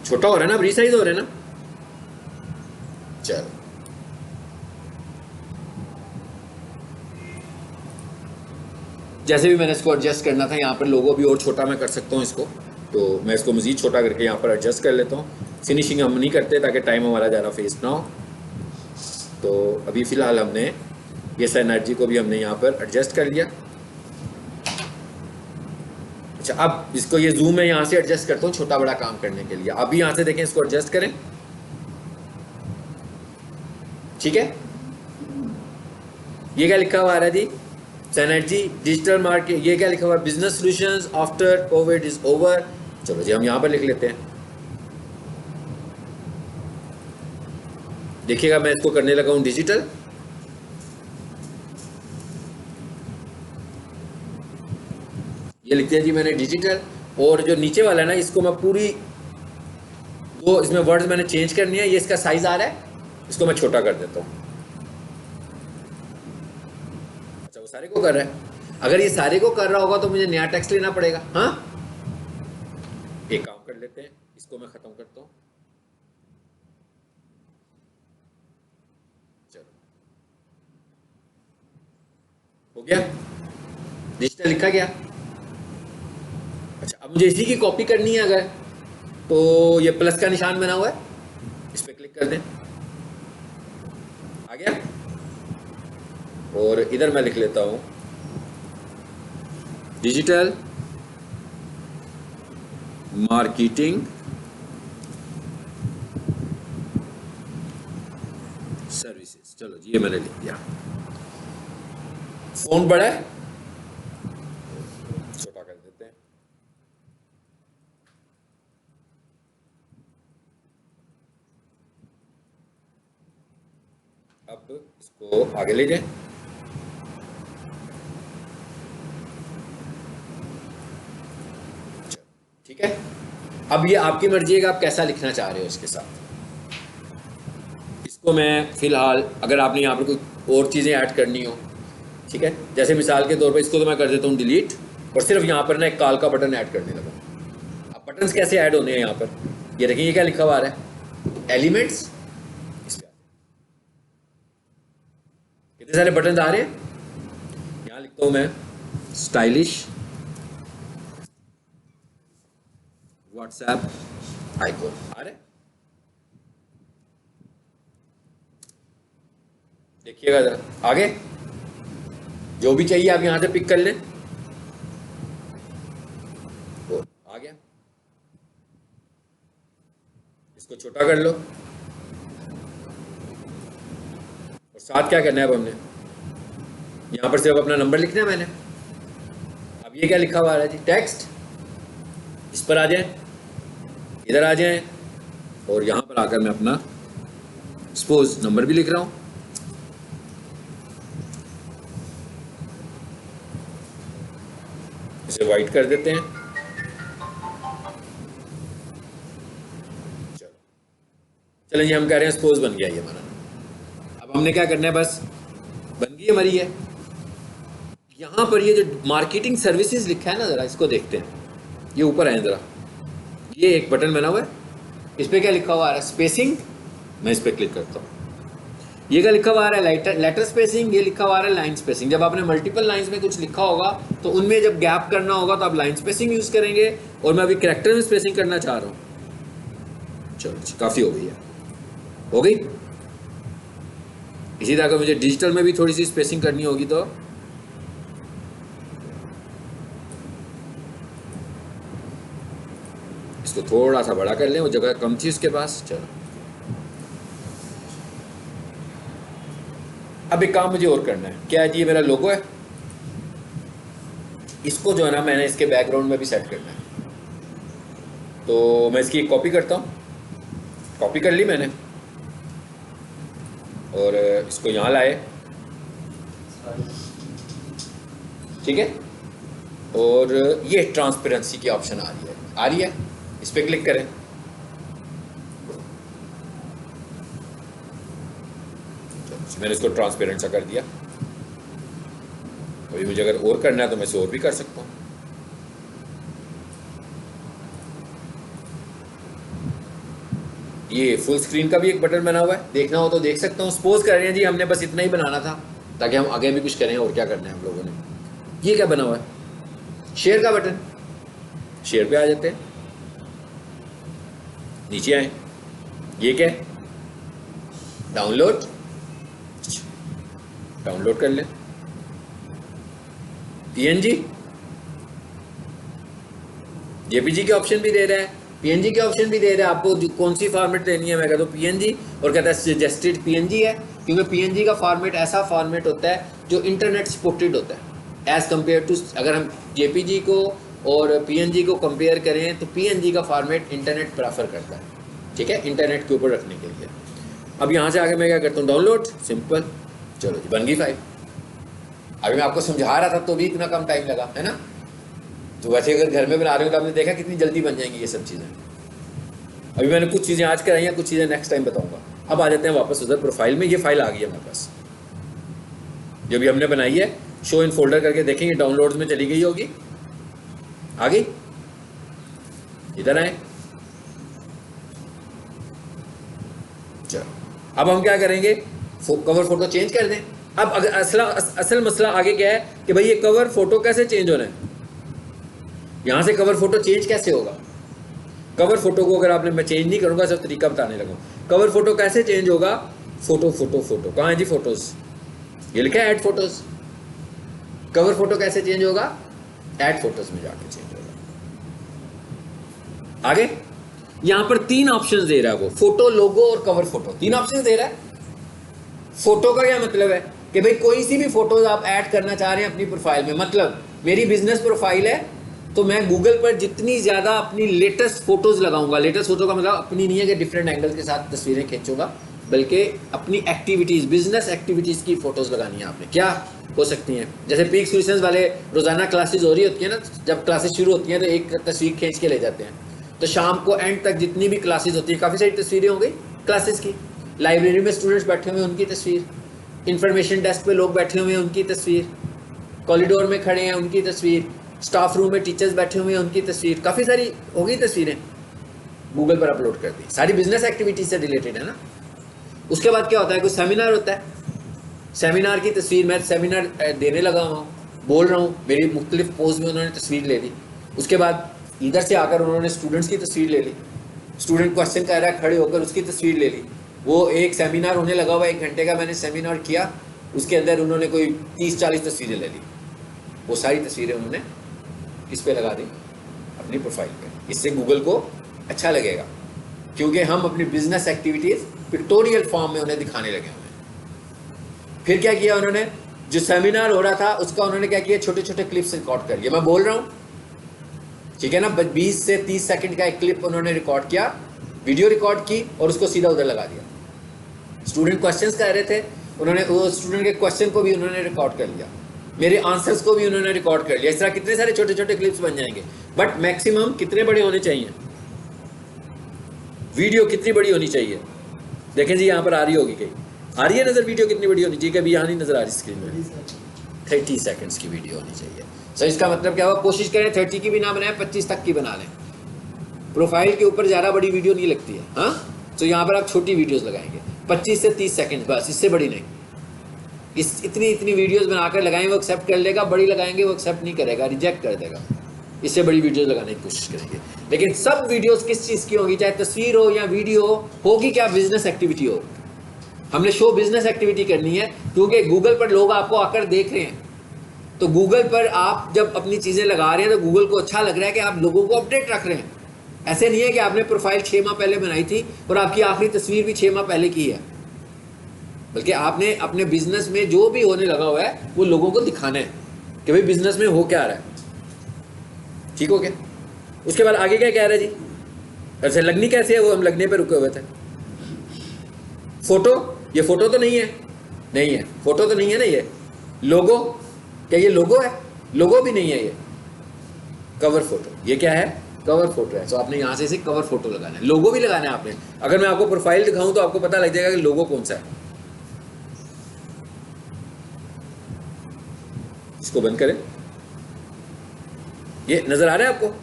छोटा हो रहा है ना, अब रिसाइज हो रहा है ना। चलो जैसे भी मैंने इसको एडजस्ट करना था, यहाँ पर लोगो भी और छोटा मैं कर सकता हूँ इसको, तो मैं इसको मज़ीद छोटा करके यहाँ पर एडजस्ट कर लेता हूँ। फिनिशिंग हम नहीं करते ताकि टाइम हमारा ज़्यादा वेस्ट ना हो। तो अभी फ़िलहाल हमने ये साइनर्जी को भी हमने यहाँ पर एडजस्ट कर लिया। अच्छा, अब इसको ये जूम में यहाँ से एडजस्ट करता हूँ छोटा बड़ा काम करने के लिए। अभी यहाँ से देखें, इसको एडजस्ट करें, ठीक है। ये क्या लिखा हुआ आ रहा है जी, सिनर्जी डिजिटल मार्केट। ये क्या लिखा हुआ है, business solutions after Covid is over. चलो जी हम यहाँ पर लिख लेते हैं। देखिएगा मैं इसको करने लगा हूँ डिजिटल। ये लिख दिया जी मैंने डिजिटल। और जो नीचे वाला है ना, इसको मैं पूरी दो इसमें वर्ड्स मैंने चेंज करनी है। ये इसका साइज आ रहा है, इसको मैं छोटा कर देता हूँ। अच्छा, वो सारे को कर रहा है। अगर ये सारे को कर रहा होगा तो मुझे नया टेक्स्ट लेना पड़ेगा। हाँ, एक काम कर लेते हैं, इसको मैं खत्म करता हूँ। चलो हो गया, डिजिटल लिखा गया। अच्छा, अब मुझे इसी की कॉपी करनी है अगर, तो ये प्लस का निशान बना हुआ है, इस पर क्लिक कर दें, आ गया। और इधर मैं लिख लेता हूं डिजिटल मार्केटिंग सर्विसेज। चलो जी, ये मैंने लिख दिया। फोन बड़ा है, छोटा कर देते हैं। अब इसको आगे ले जाएं। ठीक है, अब ये आपकी मर्जी है कि आप कैसा लिखना चाह रहे हो इसके साथ। इसको मैं फिलहाल, अगर आपने यहाँ पर कोई और चीज़ें ऐड करनी हो, ठीक है, जैसे मिसाल के तौर पर इसको तो मैं कर देता हूँ डिलीट, और सिर्फ यहाँ पर ना एक कॉल का बटन ऐड करने लगा। अब बटन्स कैसे ऐड होने हैं यहाँ पर, ये देखिए, ये क्या लिखा हुआ आ रहा है, एलिमेंट्स। कितने सारे बटन आ रहे हैं, यहाँ लिखा तो मैं स्टाइलिश व्हाट्सएप आइकॉन आ रहा है, देखिएगा जरा आगे, जो भी चाहिए आप यहां से पिक कर लें। वो आ गया, इसको छोटा कर लो और साथ क्या करना है अब हमने यहां पर सिर्फ अपना नंबर लिखना है मैंने। अब ये क्या लिखा हुआ आ रहा है जी, टेक्स्ट, इस पर आ जाए, इधर आ जाए और यहां पर आकर मैं अपना सपोज नंबर भी लिख रहा हूं। इसे वाइट कर देते हैं। चलो ये हम कह रहे हैं सपोज बन गया ये हमारा। अब हमने क्या करना है, बस बन गई हमारी है। यहां पर ये जो मार्केटिंग सर्विसेज लिखा है ना, जरा इसको देखते हैं, ये ऊपर आए जरा, ये एक बटन बना हुआ है, इस पर क्या लिखा हुआ आ रहा है, स्पेसिंग। मैं इस पर क्लिक करता हूँ, ये क्या लिखा हुआ आ रहा है, लेटर स्पेसिंग, ये लिखा हुआ आ रहा है लाइन स्पेसिंग। जब आपने मल्टीपल लाइंस में कुछ लिखा होगा तो उनमें जब गैप करना होगा तो आप लाइन स्पेसिंग यूज करेंगे, और मैं अभी कैरेक्टर में स्पेसिंग करना चाह रहा हूँ। चलो काफी हो गई है, हो गई। इसी तरह मुझे डिजिटल में भी थोड़ी सी स्पेसिंग करनी होगी तो इसको थोड़ा सा बड़ा कर लें, वो जगह कम थी उसके पास। चलो अब एक काम मुझे और करना है, क्या है जी, ये मेरा लोगो है, इसको जो है ना मैंने इसके बैकग्राउंड में भी सेट करना है। तो मैं इसकी एक कॉपी करता हूँ, कॉपी कर ली मैंने और इसको यहाँ लाए, ठीक है। और ये ट्रांसपेरेंसी की ऑप्शन आ रही है, इस पर क्लिक करें। मैंने इसको ट्रांसपेरेंट सा कर दिया। अभी मुझे अगर और करना है तो मैं इसे और भी कर सकता हूँ। ये फुल स्क्रीन का भी एक बटन बना हुआ है, देखना हो तो देख सकता हूँ। सपोज कर रहे हैं जी हमने बस इतना ही बनाना था ताकि हम आगे भी कुछ करें, और क्या करना है हम लोगों ने। ये क्या बना हुआ है, शेयर का बटन, शेयर पे आ जाते हैं, नीचे आए, ये क्या है, डाउनलोड, डाउनलोड कर लें। पीएनजी, जेपीजी के ऑप्शन भी दे रहा है, पीएनजी के ऑप्शन भी दे रहा है, आपको कौन सी फॉर्मेट लेनी है। मैं कहता हूँ पीएनजी, और कहता है सजेस्टेड पीएनजी है, क्योंकि पीएनजी का फॉर्मेट ऐसा फॉर्मेट होता है जो इंटरनेट सपोर्टेड होता है एज कम्पेयर टू, अगर हम जेपीजी को और पीएनजी को कंपेयर करें तो पीएनजी का फॉर्मेट इंटरनेट प्रेफर करता है, ठीक है, इंटरनेट के ऊपर रखने के लिए। अब यहाँ से आगे मैं क्या करता हूँ, डाउनलोड, सिंपल, चलो जी बन गई फाइल। अभी मैं आपको समझा रहा था तो भी इतना कम टाइम लगा, है ना। तो वैसे अगर घर में बना रहे हो तो आपने देखा कितनी जल्दी बन जाएंगी ये सब चीज़ें। अभी मैंने कुछ चीज़ें आज कराई हैं, कुछ चीज़ें नेक्स्ट टाइम बताऊंगा। अब आ जाते हैं वापस उधर प्रोफाइल में। ये फाइल आ गई है हमारे पास, जो भी हमने बनाई है। शो इन फोल्डर करके देखेंगे, डाउनलोड्स में चली गई होगी, आ गई। इधर आए, चलो अब हम क्या करेंगे, कवर फोटो चेंज कर दें। अब अगर असल मसला आगे क्या है कि भाई ये कवर फोटो कैसे चेंज होना है, यहां से कवर फोटो चेंज कैसे होगा। कवर फोटो को अगर आपने, मैं चेंज नहीं करूंगा, सब तरीका बताने लगा। कवर फोटो कैसे चेंज होगा, फोटो फोटो फोटो कहाँ है जी, फोटोज, ये लिखा है ऐड फोटोज। कवर फोटो कैसे चेंज होगा, ऐड फोटोज में जाके चेंज होगा। आगे यहां पर 3 ऑप्शंस दे रहा है वो, फोटो, लोगो और कवर फोटो, 3 ऑप्शंस दे रहा है। फोटो का क्या मतलब है कि भाई कोई सी भी फोटोज आप ऐड करना चाह रहे हैं अपनी प्रोफाइल में। मतलब मेरी बिजनेस प्रोफाइल है तो मैं गूगल पर जितनी ज़्यादा अपनी लेटेस्ट फोटोज़ लगाऊंगा, लेटेस्ट फोटो का मतलब अपनी नहीं है कि डिफरेंट एंगल के साथ तस्वीरें खींचूंगा, बल्कि अपनी एक्टिविटीज़, बिजनेस एक्टिविटीज़ की फ़ोटोज़ लगानी है आपने। क्या हो सकती हैं, जैसे पीक सोल्यूशंस वाले रोज़ाना क्लासेज हो रही होती है ना, जब क्लासेज शुरू होती हैं तो एक तस्वीर खींच के ले जाते हैं, तो शाम को एंड तक जितनी भी क्लासेज होती हैं काफ़ी सारी तस्वीरें हो गई क्लासेस की। लाइब्रेरी में स्टूडेंट्स बैठे हुए हैं उनकी तस्वीर, इंफॉर्मेशन डेस्क पे लोग बैठे हुए हैं उनकी तस्वीर, कॉरिडोर में खड़े हैं उनकी तस्वीर, स्टाफ रूम में टीचर्स बैठे हुए हैं उनकी तस्वीर, काफ़ी सारी हो गई तस्वीरें गूगल पर अपलोड कर दी। सारी बिजनेस एक्टिविटीज से रिलेटेड है ना। उसके बाद क्या होता है, कोई सेमिनार होता है, सेमिनार की तस्वीर, मैं सेमिनार देने लगा हुआ हूँ, बोल रहा हूँ, मेरी मुख्तलिफ पोज में उन्होंने तस्वीर ले ली। उसके बाद इधर से आकर उन्होंने स्टूडेंट्स की तस्वीर ले ली, स्टूडेंट क्वेश्चन कर रहा है खड़े होकर उसकी तस्वीर ले ली। वो एक सेमिनार होने लगा हुआ, 1 घंटे का मैंने सेमिनार किया, उसके अंदर उन्होंने कोई 30-40 तस्वीरें ले ली। वो सारी तस्वीरें उन्होंने किस पे लगा दी? अपनी प्रोफाइल पे। इससे गूगल को अच्छा लगेगा, क्योंकि हम अपनी बिजनेस एक्टिविटीज़ पिक्टोरियल फॉर्म में उन्हें दिखाने लगे हुए हैं। फिर क्या किया उन्होंने? जो सेमिनार हो रहा था उसका उन्होंने क्या किया? छोटे छोटे क्लिप्स रिकॉर्ड कर लिए। मैं बोल रहा हूँ, ठीक है ना, 20 से 30 सेकंड का एक क्लिप उन्होंने रिकॉर्ड किया, वीडियो रिकॉर्ड की और उसको सीधा उधर लगा दिया। स्टूडेंट क्वेश्चंस कर रहे थे, उन्होंने वो स्टूडेंट के क्वेश्चन को भी उन्होंने रिकॉर्ड कर लिया, मेरे आंसर्स को भी उन्होंने रिकॉर्ड कर लिया। इस तरह कितने सारे छोटे छोटे क्लिप्स बन जाएंगे। बट मैक्सिमम कितने बड़े होने चाहिए? वीडियो कितनी बड़ी होनी चाहिए? देखें जी, यहाँ पर आ रही होगी, कहीं आ रही है नजर? वीडियो कितनी बड़ी होनी चाहिए? कभी यहाँ नहीं नजर आ रही स्क्रीन में? 30 सेकंड्स की वीडियो होनी चाहिए। सो इसका मतलब क्या हुआ? कोशिश करें 30 की भी ना बनाएं, 25 तक की बना लें। प्रोफाइल के ऊपर ज़्यादा बड़ी वीडियो नहीं लगती है। हाँ, तो यहाँ पर आप छोटी वीडियोस लगाएंगे, 25 से 30 सेकंड, बस, इससे बड़ी नहीं। इतनी वीडियोस बनाकर लगाएं, वो एक्सेप्ट कर लेगा। बड़ी लगाएंगे वो एक्सेप्ट नहीं करेगा, रिजेक्ट कर देगा। इससे बड़ी वीडियोस लगाने की कोशिश करेंगे। लेकिन सब वीडियोस किस चीज़ की होगी? चाहे तस्वीर हो या वीडियो होगी क्या? बिजनेस एक्टिविटी हो। हमने शो बिजनेस एक्टिविटी करनी है, क्योंकि गूगल पर लोग आपको आकर देख रहे हैं। तो गूगल पर आप जब अपनी चीज़ें लगा रहे हैं तो गूगल को अच्छा लग रहा है कि आप लोगों को अपडेट रख रहे हैं। ऐसे नहीं है कि आपने प्रोफाइल 6 माह पहले बनाई थी और आपकी आखिरी तस्वीर भी 6 माह पहले की है, बल्कि आपने अपने बिजनेस में जो भी होने लगा हुआ है वो लोगों को दिखाना है कि भाई बिजनेस में हो क्या रहा है। ठीक हो गया? उसके बाद आगे क्या कह रहे हैं जी? अच्छा, लगनी कैसे है? वो हम लगने पे रुके हुए थे। फोटो, ये फोटो तो नहीं है, नहीं है, फोटो तो नहीं है ना। ये लोगो, क्या ये लोगो है? लोगो भी नहीं है, ये कवर फोटो। ये क्या है? कवर फोटो है। तो आपने यहाँ से इसे कवर फोटो लगाना है, लोगो भी लगाना है आपने। अगर मैं आपको प्रोफाइल दिखाऊं तो आपको पता लग जाएगा कि लोगो कौन सा है। इसको बंद करें, ये नजर आ रहा है आपको?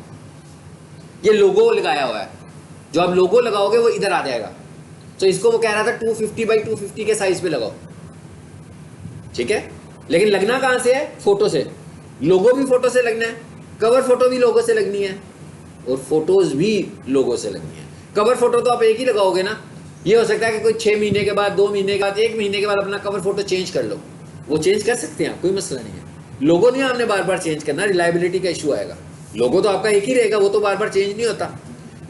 ये लोगो लगाया हुआ है। जो आप लोगो लगाओगे वो इधर आ जाएगा। तो इसको वो कह रहा था 250 बाई 250 के साइज पे लगाओ, ठीक है? लेकिन लगना कहां से है? फोटो से। लोगो भी फोटो से लगना है, कवर फोटो भी लोगो से लगनी है, और फोटोज भी लोगो से लगनी है। कवर फोटो तो आप एक ही लगाओगे ना। ये हो सकता है कि कोई 6 महीने के बाद, 2 महीने के बाद, 1 महीने के बाद अपना कवर फोटो चेंज कर लो, वो चेंज कर सकते हैं, कोई मसला नहीं है। लोगो नहीं आपने बार बार चेंज करना, रिलायबिलिटी का इशू आएगा। लोगो तो आपका एक ही रहेगा, वो तो बार बार चेंज नहीं होता।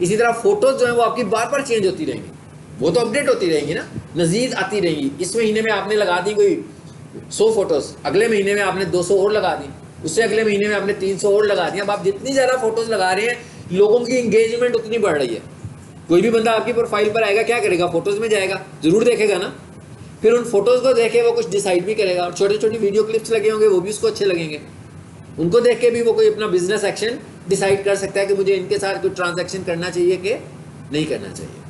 इसी तरह फोटोज जो है वो आपकी बार बार चेंज होती रहेंगी, वो तो अपडेट होती रहेंगी ना, मजीद आती रहेंगी। इस महीने में आपने लगा दी कोई 100 फोटोज, अगले महीने में आपने 200 और लगा दी, उससे अगले महीने में आपने 300 और लगा दी। अब आप जितनी ज़्यादा फोटोज लगा रहे हैं, लोगों की इंगेजमेंट उतनी बढ़ रही है। कोई भी बंदा आपकी प्रोफाइल पर आएगा, क्या करेगा? फोटोज में जाएगा, जरूर देखेगा ना। फिर उन फोटोज को देखे वो कुछ डिसाइड भी करेगा, और छोटी छोटी वीडियो क्लिप्स लगे होंगे वो भी उसको अच्छे लगेंगे। उनको देख के भी वो कोई अपना बिजनेस एक्शन डिसाइड कर सकता है कि मुझे इनके साथ कोई ट्रांजैक्शन करना चाहिए कि नहीं करना चाहिए।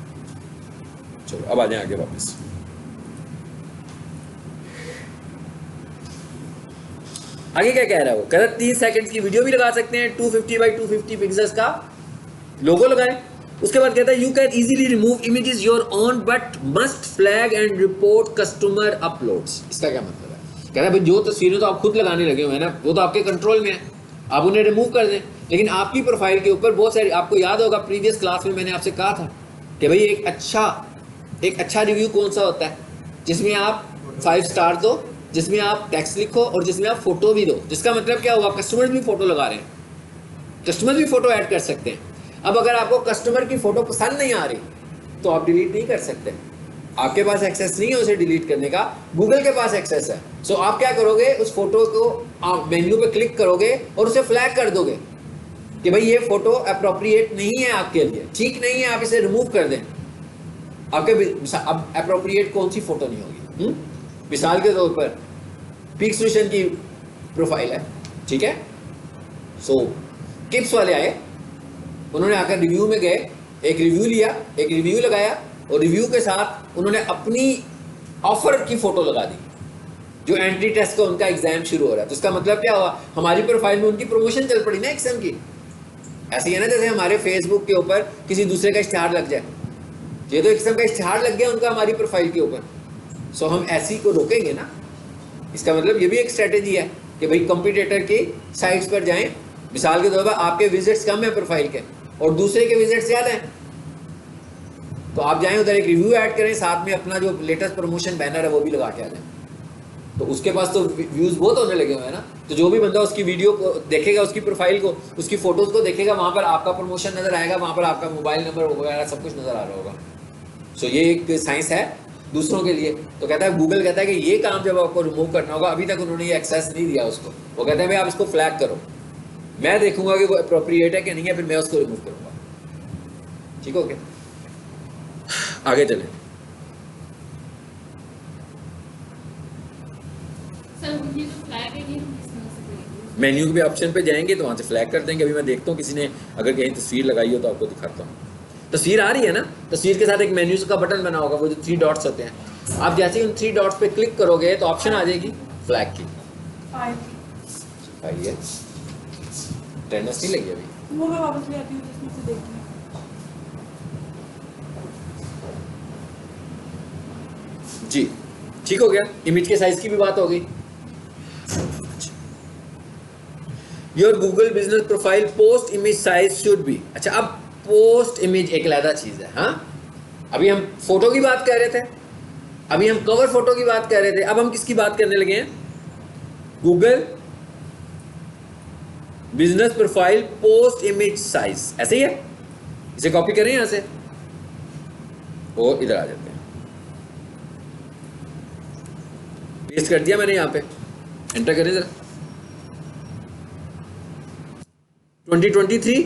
चलो अब आ जाए आगे वापस। आगे क्या कह रहा है वो? कह रहा है 30 सेकंड की वीडियो भी लगा सकते हैं, 250 बाई 250 पिक्सल्स का लोगो लगाएं। उसके बाद कहता है you can easily remove images your own but must flag and report customer uploads. इसका क्या मतलब है? कह रहा है भाई जो तस्वीरें तो आप खुद लगाने लगे हुए हैं ना, वो तो आपके कंट्रोल में है, आप उन्हें रिमूव कर दें। लेकिन आपकी प्रोफाइल के ऊपर बहुत सारी, आपको याद होगा प्रीवियस क्लास में मैंने आपसे कहा था कि भाई एक अच्छा रिव्यू कौन सा होता है? जिसमें आप 5 स्टार दो, जिसमें आप टेक्स्ट लिखो और जिसमें आप फोटो भी दो। जिसका मतलब क्या हुआ? कस्टमर भी फोटो लगा रहे हैं, कस्टमर भी फोटो ऐड कर सकते हैं। अब अगर आपको कस्टमर की फोटो पसंद नहीं आ रही तो आप डिलीट नहीं कर सकते, आपके पास एक्सेस नहीं है उसे डिलीट करने का, गूगल के पास एक्सेस है। सो आप क्या करोगे? उस फोटो को आप मेन्यू पे क्लिक करोगे और उसे फ्लैग कर दोगे कि भाई ये फोटो अप्रोप्रिएट नहीं है आपके लिए, ठीक नहीं है, आप इसे रिमूव कर दें। आपके अब अप्रोप्रिएट कौन सी फोटो नहीं होगी? मिसाल के तौर पर पीक सोल्यूशन की प्रोफाइल है, ठीक है? सो किप्स वाले आए, उन्होंने आकर रिव्यू में गए, एक रिव्यू लिया, एक रिव्यू लगाया, और रिव्यू के साथ उन्होंने अपनी ऑफर की फोटो लगा दी जो एंट्री टेस्ट का उनका एग्जाम शुरू हो रहा है। तो इसका मतलब क्या हुआ? हमारी प्रोफाइल में उनकी प्रमोशन चल पड़ी ना एक किस्म की। ऐसे ही है ना जैसे हमारे फेसबुक के ऊपर किसी दूसरे का इश्तिहार लग जाए, ये तो एक किस्म का इश्तिहार लग गया उनका हमारी प्रोफाइल के ऊपर। सो हम ऐसी को रोकेंगे ना, इसका मतलब ये भी एक स्ट्रेटेजी है कि भाई कंपटीटर की साइट्स पर जाएं, मिसाल के तौर पर आपके विजिट्स कम है प्रोफाइल के और दूसरे के विजिट्स ज़्यादा हैं, तो आप जाएं उधर एक रिव्यू ऐड करें, साथ में अपना जो लेटेस्ट प्रमोशन बैनर है वो भी लगा के आ जाएं, तो उसके पास तो व्यूज़ बहुत होने लगे हुए हैं ना। तो जो भी बंदा उसकी वीडियो को देखेगा, उसकी प्रोफाइल को, उसकी फ़ोटोज़ को देखेगा, वहाँ पर आपका प्रमोशन नज़र आएगा, वहाँ पर आपका मोबाइल नंबर वगैरह सब कुछ नज़र आ रहा होगा। सो ये एक साइंस है दूसरों के लिए। तो कहता है, गूगल कहता है कि ये काम जब आपको रिमूव करना होगा, अभी तक उन्होंने ये एक्सेस नहीं दिया उसको, वो कहते हैं भाई आप इसको फ्लैग करो, मैं देखूंगा कि वो अप्रोप्रिएट है कि नहीं है, फिर मैं उसको रिमूव करूँगा। ठीक हो गया, आगे चलें। सर ये जो फ्लैग है ये हम किस तरह से करेंगे? मेन्यू के ऑप्शन पे जाएंगे तो वहाँ से फ्लैग कर देंगे। अभी मैं देखता हूँ किसी ने अगर कहीं तस्वीर लगाई हो तो आपको दिखाता हूँ। तस्वीर आ रही है ना, तस्वीर के साथ एक मेन्यू का बटन बना होगा, वो जो 3 डॉट्स होते हैं, आप जैसे ही उन 3 डॉट्स पे क्लिक करोगे तो ऑप्शन आ जाएगी फ्लैग की। भाई ये टेंडेंस नहीं लगी अभी, वो मैं वापस ले आती हूँ जिसमें से देखती हूँ। जी ठीक हो गया। इमेज के साइज की भी बात हो गई। Your Google business profile post image size should be. अच्छा, अब पोस्ट इमेज एक अलग चीज है। हाँ, अभी हम फोटो की बात कर रहे थे, अभी हम कवर फोटो की बात कर रहे थे, अब हम किसकी बात करने लगे हैं? Google business profile post image size. ऐसे ही है, इसे कॉपी करें यहां से और इधर आ जाते हैं। पेस्ट कर दिया मैंने यहां पे, एंटर करें जरा। 2023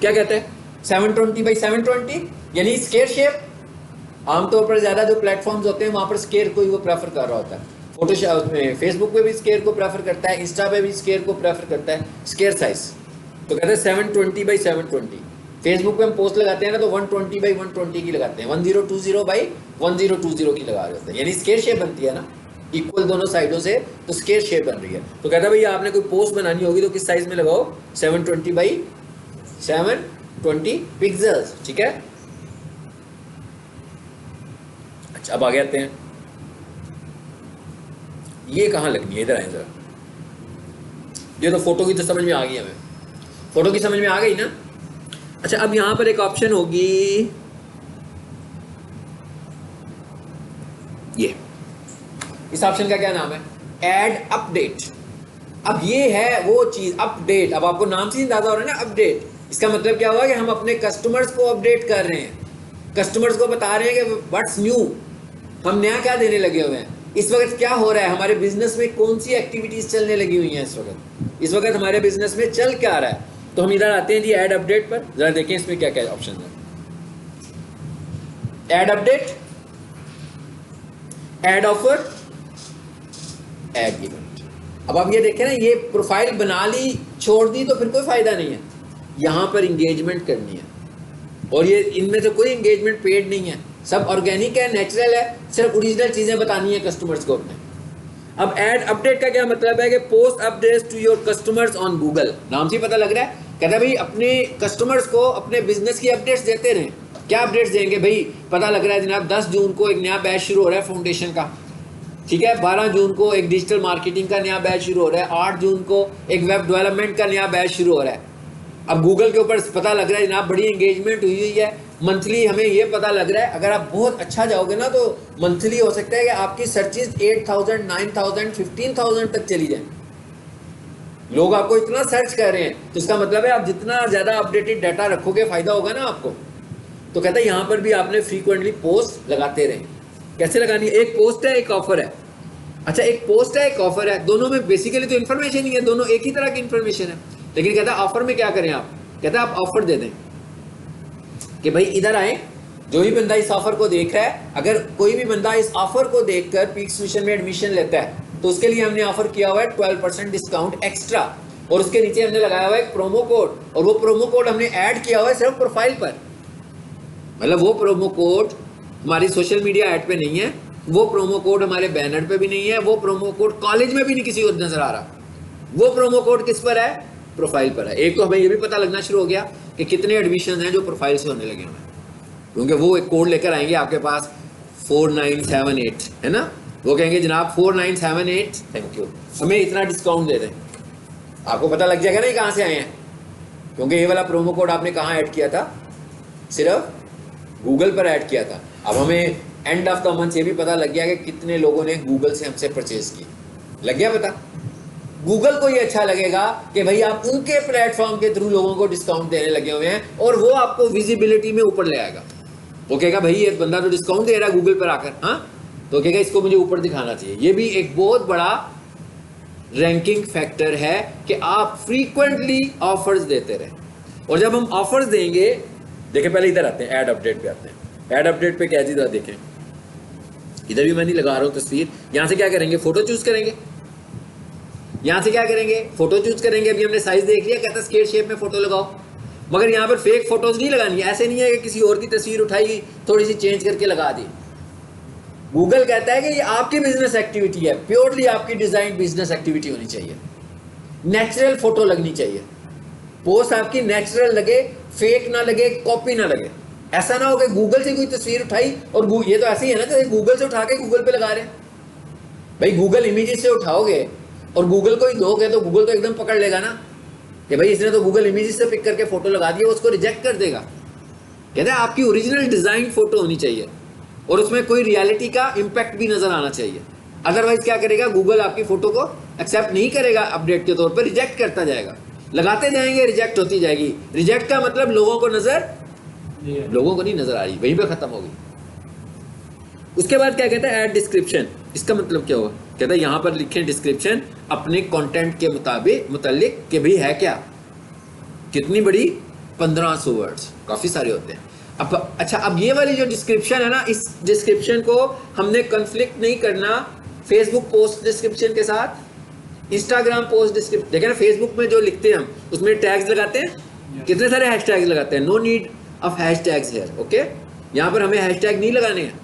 क्या कहते हैं? 720 by 720 यानी स्क्वायर शेप। आमतौर पर ज्यादा जो प्लेटफॉर्म्स होते हैं वहां पर स्क्वायर को ही वो प्रेफर कर रहा होता है। फोटोशॉप में, फेसबुक पे भी स्क्वायर को प्रेफर करता है, इंस्टा पे भी स्क्वायर को प्रेफर करता है, स्क्वायर साइज। तो कहते हैं 720 by 720। फेसबुक पे हम पोस्ट लगाते हैं ना तो 120 by 120 की लगाते हैं, 1020 by 1020 की लगा रहे होते हैं, यानी स्क्वायर शेप बनती है ना, इक्वल दोनों साइडों से, तो स्क्वायर शेप बन रही है। तो कहता है भाई आपने कोई पोस्ट बनानी होगी तो किस साइज में लगाओ? 720 by 720 पिक्सल्स। ठीक है, अच्छा अब आगे आते हैं। ये कहाँ लगनी है? इधर आए जरा। ये तो फोटो की तो समझ में आ गई हमें, फोटो की समझ में आ गई ना। अच्छा, अब यहां पर एक ऑप्शन होगी, ये इस ऑप्शन का क्या नाम है? Add update. अब ये है वो चीज, अपडेट। अब आपको नाम से अंदाजा हो रहा है ना, अपडेट। इसका मतलब क्या हुआ कि हम अपने कस्टमर्स को अपडेट कर रहे हैं, कस्टमर्स को बता रहे हैं कि व्हाट्स न्यू, हम नया क्या देने लगे हुए हैं, इस वक्त क्या हो रहा है, हमारे बिजनेस में कौन सी एक्टिविटीज चलने लगी हुई हैं इस वक्त हमारे बिजनेस में चल क्या रहा है। तो हम इधर आते हैं जी ऐड अपडेट पर, जरा देखें इसमें क्या क्या ऑप्शन है। Add update, add offer, add event. अब आप ये देखें ना, ये प्रोफाइल बना ली छोड़ दी तो फिर कोई फायदा नहीं है। यहां पर इंगेजमेंट करनी है, और ये इनमें से कोई इंगेजमेंट पेड नहीं है, सब ऑर्गेनिक है, नेचुरल है, सिर्फ ओरिजिनल चीजें बतानी है कस्टमर्स को अपने। अब ऐड अपडेट का क्या मतलब है कि post updates to your customers on Google. नाम से पता लग रहा है, कहता है भाई अपने कस्टमर्स को अपने बिजनेस की अपडेट्स देते रहें। क्या अपडेट्स देंगे भाई? पता लग रहा है जनाब 10 जून को एक नया बैच शुरू हो रहा है फाउंडेशन का, ठीक है, 12 जून को एक डिजिटल मार्केटिंग का नया बैच शुरू हो रहा है, 8 जून को एक वेब डेवलपमेंट का नया बैच शुरू हो रहा है। अब गूगल के ऊपर पता लग रहा है जनाब बड़ी एंगेजमेंट हुई हुई है, मंथली हमें ये पता लग रहा है, अगर आप बहुत अच्छा जाओगे ना तो मंथली हो सकता है कि आपकी सर्चेज 8000, 9000, 15000 तक चली जाए। लोग आपको इतना सर्च कर रहे हैं, तो इसका मतलब है आप जितना ज़्यादा अपडेटेड डाटा रखोगे फ़ायदा होगा ना आपको। तो कहता है यहाँ पर भी आपने फ्रीक्वेंटली पोस्ट लगाते रहें। कैसे लगानी है? एक पोस्ट है, एक ऑफर है। अच्छा, एक पोस्ट है, एक ऑफर है, दोनों में बेसिकली तो इन्फॉर्मेशन ही है, दोनों एक ही तरह की इन्फॉर्मेशन है। लेकिन कहता है ऑफर में क्या करें आप? कहता है आप ऑफर दे दें कि भाई इधर आए, जो भी बंदा इस ऑफर को देख रहा है, अगर कोई भी बंदा इस ऑफर को देखकर पीक्स मिशन में एडमिशन लेता है तो उसके लिए हमने ऑफर किया हुआ है 12% डिस्काउंट एक्स्ट्रा, और उसके नीचे हमने लगाया हुआ है एक प्रोमो कोड, और वो प्रोमो कोड हमने ऐड किया हुआ है सिर्फ प्रोफाइल पर। मतलब वो प्रोमो कोड हमारी सोशल मीडिया ऐड पे नहीं है, वो प्रोमो कोड हमारे बैनर पे भी नहीं है, वो प्रोमो कोड कॉलेज में भी नहीं किसी को नजर आ रहा। वो प्रोमो कोड किस पर है? प्रोफाइल पर है। एक तो हमें ये भी पता लगना शुरू हो गया कि कितने एडमिशन हैं जो प्रोफाइल से होने लगे हैं, क्योंकि वो एक कोड लेकर आएंगे आपके पास 4978 है ना, वो कहेंगे जनाब 4978 थैंक यू, हमें इतना डिस्काउंट दे दें। आपको पता लग जाएगा ना ये कहाँ से आए हैं, क्योंकि ये वाला प्रोमो कोड आपने कहाँ ऐड किया था, सिर्फ गूगल पर ऐड किया था। अब हमें एंड ऑफ द मंथ ये भी पता लग गया कि कितने लोगों ने गूगल से हमसे परचेज की, लग गया पता। गूगल को ये अच्छा लगेगा कि भाई आप उनके प्लेटफॉर्म के थ्रू लोगों को डिस्काउंट देने लगे हुए हैं, और वो आपको विजिबिलिटी में ऊपर ले आएगा। वो कहेगा भाई ये बंदा तो डिस्काउंट दे रहा है गूगल पर आकर, हाँ, तो कहेगा इसको मुझे ऊपर दिखाना चाहिए। ये भी एक बहुत बड़ा रैंकिंग फैक्टर है कि आप फ्रीक्वेंटली ऑफर्स देते रहें। और जब हम ऑफर्स देंगे, देखें पहले इधर आते हैं, ऐड अपडेट पे आते हैं। ऐड अपडेट पे क्या चीज़ देखें, इधर भी मैं नहीं लगा रहा हूँ तस्वीर। यहाँ से क्या करेंगे, फोटो चूज करेंगे। यहाँ से क्या करेंगे, फोटो चूज करेंगे। अभी हमने साइज देख लिया, कहता है स्केयर शेप में फोटो लगाओ, मगर यहाँ पर फेक फोटोज नहीं लगानी। ऐसे नहीं है कि किसी और की तस्वीर उठाई थोड़ी सी चेंज करके लगा दी। गूगल कहता है कि ये आपकी बिजनेस एक्टिविटी है, प्योरली आपकी डिजाइन बिजनेस एक्टिविटी होनी चाहिए, नेचुरल फोटो लगनी चाहिए, पोस्ट आपकी नेचुरल लगे, फेक ना लगे, कॉपी ना लगे। ऐसा ना हो कि गूगल से कोई तस्वीर उठाई और ये तो ऐसे ही है ना कि गूगल से उठा के गूगल पे लगा रहे हैं। भाई गूगल इमेजेस से उठाओगे और गूगल को ही दोगे तो गूगल तो एकदम पकड़ लेगा ना कि भाई इसने तो गूगल इमेजेस से पिक करके फोटो लगा दिया, उसको रिजेक्ट कर देगा। कहते हैं आपकी ओरिजिनल डिजाइन फोटो होनी चाहिए और उसमें कोई रियलिटी का इम्पैक्ट भी नजर आना चाहिए। अदरवाइज क्या करेगा, गूगल आपकी फोटो को एक्सेप्ट नहीं करेगा, अपडेट के तौर पर रिजेक्ट करता जाएगा। लगाते जाएंगे, रिजेक्ट होती जाएगी। रिजेक्ट का मतलब लोगों को नहीं नजर आ रही, वहीं पे खत्म होगी। उसके बाद क्या कहता है, ऐड डिस्क्रिप्शन। इसका मतलब क्या हुआ, कहता है यहां पर लिखें डिस्क्रिप्शन अपने कंटेंट के मुताबिक कि भाई है क्या, कितनी बड़ी, 1500 वर्ड्स, काफी सारे होते हैं। अब अच्छा, अब ये वाली जो डिस्क्रिप्शन है ना, इस डिस्क्रिप्शन को हमने कन्फ्लिक्ट नहीं करना फेसबुक पोस्ट डिस्क्रिप्शन के साथ, इंस्टाग्राम पोस्ट डिस्क्रिप्शन। देखें ना, फेसबुक में जो लिखते हैं हम उसमें टैग्स लगाते हैं, कितने सारे हैशटैग्स लगाते हैं। No need of hashtags here, okay. यहाँ पर हमें हैशटैग नहीं लगाने हैं।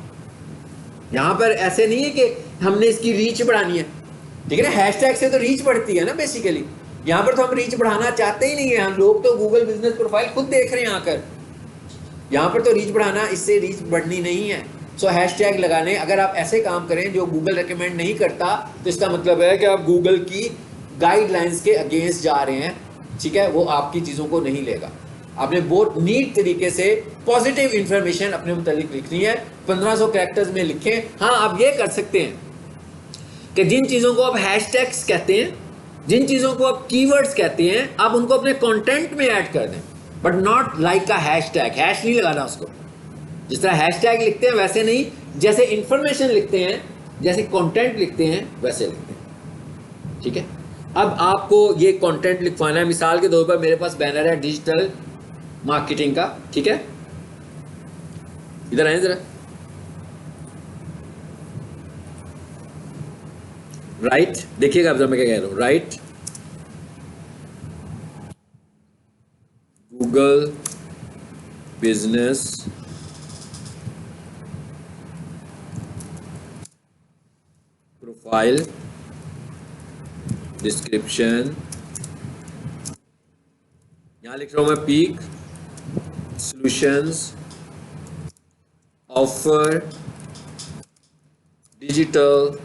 यहाँ पर ऐसे नहीं है कि हमने इसकी रीच बढ़ानी है, ठीक है ना। हैशटैग से तो रीच बढ़ती है ना बेसिकली। यहाँ पर तो हम रीच बढ़ाना चाहते ही नहीं है। हम लोग तो गूगल बिजनेस प्रोफाइल खुद देख रहे हैं आकर, यहाँ पर तो रीच बढ़ाना, इससे रीच बढ़नी नहीं है। सो हैशटैग लगाने, अगर आप ऐसे काम करें जो गूगल रेकमेंड नहीं करता, तो इसका मतलब है कि आप गूगल की गाइडलाइंस के अगेंस्ट जा रहे हैं, ठीक है। वो आपकी चीज़ों को नहीं लेगा। आपने बहुत नीट तरीके से पॉजिटिव इंफॉर्मेशन अपने मुतालिक लिखनी है, 1500 कैरेक्टर्स में लिखें। हाँ, आप ये कर सकते हैं कि जिन चीज़ों को आप हैशटैग्स कहते हैं, जिन चीज़ों को आप कीवर्ड्स कहते हैं, आप उनको अपने कंटेंट में ऐड कर दें, but not like a hashtag. Hash नहीं लगाना उसको। जिस तरह हैशटैग लिखते हैं वैसे नहीं, जैसे इंफॉर्मेशन लिखते हैं, जैसे कंटेंट लिखते हैं वैसे लिखते हैं, ठीक है। अब आपको ये कंटेंट लिखवाना है। मिसाल के तौर पर मेरे पास बैनर है डिजिटल मार्केटिंग का, ठीक है। इधर आए जरा, राइट, देखिएगा अब मैं क्या कह रहा हूं। Right, Google business profile description, यहां लिख रहा हूं मैं, peak solutions offer digital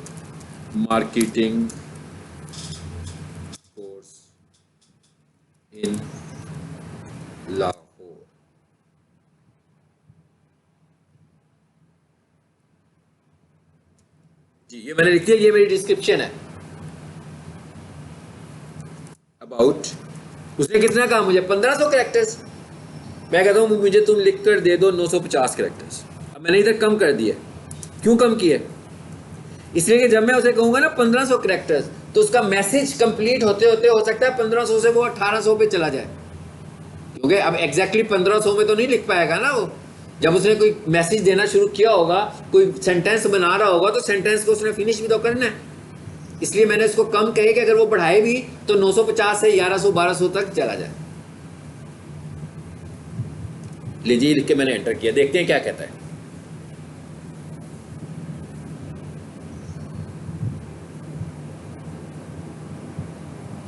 marketing course in Lahore. जी, ये मैंने लिख दिया, ये मेरी डिस्क्रिप्शन है। अबाउट, उसने कितना कहा मुझे, 1500 कैरेक्टर्स। मैं कहता हूं मुझे तुम लिख कर दे दो 950 कैरेक्टर्स। अब मैंने इधर कम कर दिए। क्यों कम किए, इसलिए कि जब मैं उसे कहूंगा ना 1500 कैरेक्टर्स, तो उसका मैसेज कंप्लीट होते होते हो सकता है 1500 से वो 1800 पे चला जाए, क्योंकि अब एग्जैक्टली 1500 में तो नहीं लिख पाएगा ना वो। जब उसने कोई मैसेज देना शुरू किया होगा, कोई सेंटेंस बना रहा होगा, तो सेंटेंस को उसने फिनिश भी तो करना है। इसलिए मैंने उसको कम कहे कि अगर वो बढ़ाए भी तो 950 से 1100 1200 तक चला जाए। लीजिए, लिख के मैंने एंटर किया, देखते हैं क्या कहता है।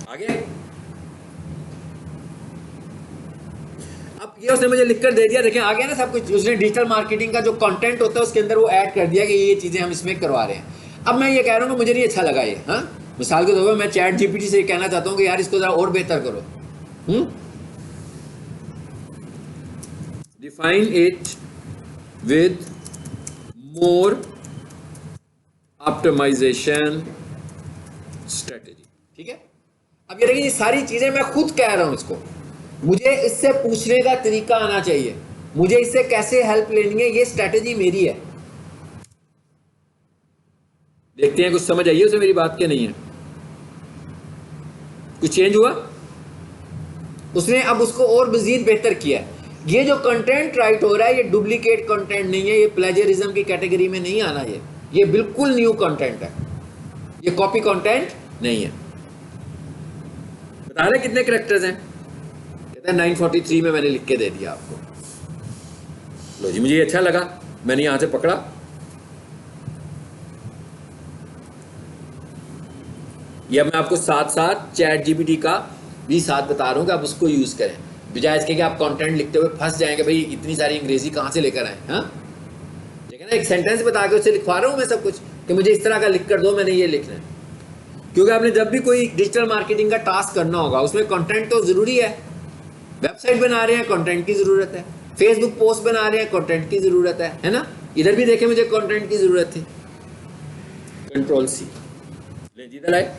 आगे अब ये उसने मुझे लिखकर दे दिया। देखें आ गया ना सब कुछ। उसने डिजिटल मार्केटिंग का जो कंटेंट होता है उसके अंदर वो ऐड कर दिया कि ये चीजें हम इसमें करवा रहे हैं। अब मैं ये कह रहा हूँ कि मुझे नहीं अच्छा लगा ये, हाँ, मिसाल के तौर पर मैं चैट जीपीटी से कहना चाहता हूँ कि यार इसको जरा और बेहतर करो, define it with more optimisation strategy. ठीक है, अब ये देखिए ये सारी चीजें मैं खुद कह रहा हूं इसको, मुझे इससे पूछने का तरीका आना चाहिए, मुझे इससे कैसे हेल्प लेनी है, ये स्ट्रेटेजी मेरी है। देखते हैं कुछ समझ आई है उसे मेरी बात क्या नहीं है, कुछ चेंज हुआ उसने, अब उसको और मजीद बेहतर किया है। ये जो कंटेंट राइट हो रहा है ये डुप्लीकेट कंटेंट नहीं है, ये प्लेजरिज्म की कैटेगरी में नहीं आना, ये बिल्कुल न्यू कंटेंट है, ये कॉपी कंटेंट नहीं है। बता रहे कितने कैरेक्टर्स हैं, कहते हैं 943 में मैंने लिख के दे दिया आपको। लो जी, मुझे ये अच्छा लगा, मैंने यहां से पकड़ा, ये मैं आपको साथ साथ चैट जीपीटी का भी साथ बता रहा हूं कि आप उसको यूज करें, बजाय इसके कि आप कंटेंट लिखते हुए फंस जाएंगे, भाई इतनी सारी अंग्रेजी कहां से लेकर आए। हाँ, ठीक है ना, एक सेंटेंस बता के उससे लिखवा रहा हूं मैं सब कुछ कि मुझे इस तरह का लिख कर दो, मैंने ये लिखना है। क्योंकि आपने जब भी कोई डिजिटल मार्केटिंग का टास्क करना होगा उसमें कंटेंट तो जरूरी है, वेबसाइट बना रहे हैं कंटेंट की जरूरत है, फेसबुक पोस्ट बना रहे हैं कंटेंट की जरूरत है ना, इधर भी देखें मुझे कंटेंट की जरूरत थी। कंट्रोल सी ले जिधर आए,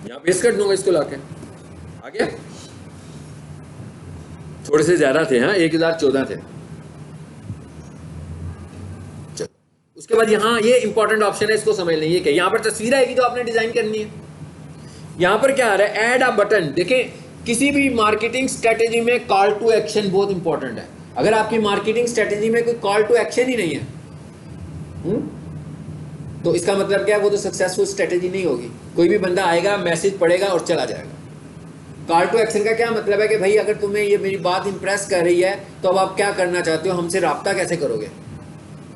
यहां पेस्ट कर दूंगा इसको लाके, आ गया, थोड़े से ज्यादा थे, हाँ 1014 थे। उसके बाद यहाँ ये इंपॉर्टेंट ऑप्शन है, इसको समझ लेंगे कि यहाँ पर तस्वीर आएगी जो आपने डिजाइन करनी है। यहाँ पर क्या आ रहा है, ऐड अ बटन। देखें किसी भी मार्केटिंग स्ट्रेटेजी में कॉल टू एक्शन बहुत इंपॉर्टेंट है। अगर आपकी मार्केटिंग स्ट्रेटेजी में कोई कॉल टू एक्शन ही नहीं है तो इसका मतलब क्या है, वो तो सक्सेसफुल स्ट्रेटेजी नहीं होगी। कोई भी बंदा आएगा, मैसेज पढ़ेगा और चला जाएगा। कॉल टू एक्शन का क्या मतलब है कि भाई अगर तुम्हें ये मेरी बात इंप्रेस कर रही है तो अब आप क्या करना चाहते हो, हमसे रब्ता कैसे करोगे,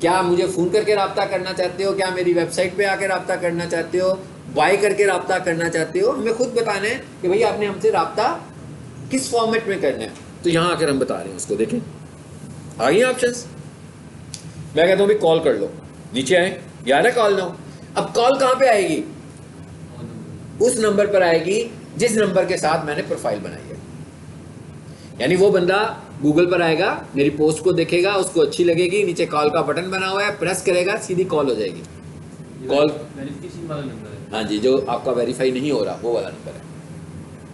क्या मुझे फ़ोन करके रब्ता करना चाहते हो, क्या मेरी वेबसाइट पे आकर रब्ता करना चाहते हो, बाय करके रब्ता करना चाहते हो, हमें खुद बताना है कि भाई आपने हमसे रब्ता किस फॉर्मेट में करना है। तो यहाँ आकर हम बता रहे हैं उसको, देखें आ गई ऑप्शंस। मैं कहता हूँ भाई कॉल कर लो, नीचे आए, यार है कॉल नाउ। अब कॉल कहाँ पे आएगी, उस नंबर पर आएगी जिस नंबर के साथ मैंने प्रोफाइल बनाई है। यानी वो बंदा गूगल पर आएगा, मेरी पोस्ट को देखेगा, उसको अच्छी लगेगी, नीचे कॉल का बटन बना हुआ है, प्रेस करेगा, सीधी कॉल हो जाएगी। कॉल वेरिफिकेशन वाला नंबर है, हाँ जी, जो आपका वेरीफाई नहीं हो रहा वो वाला नंबर है,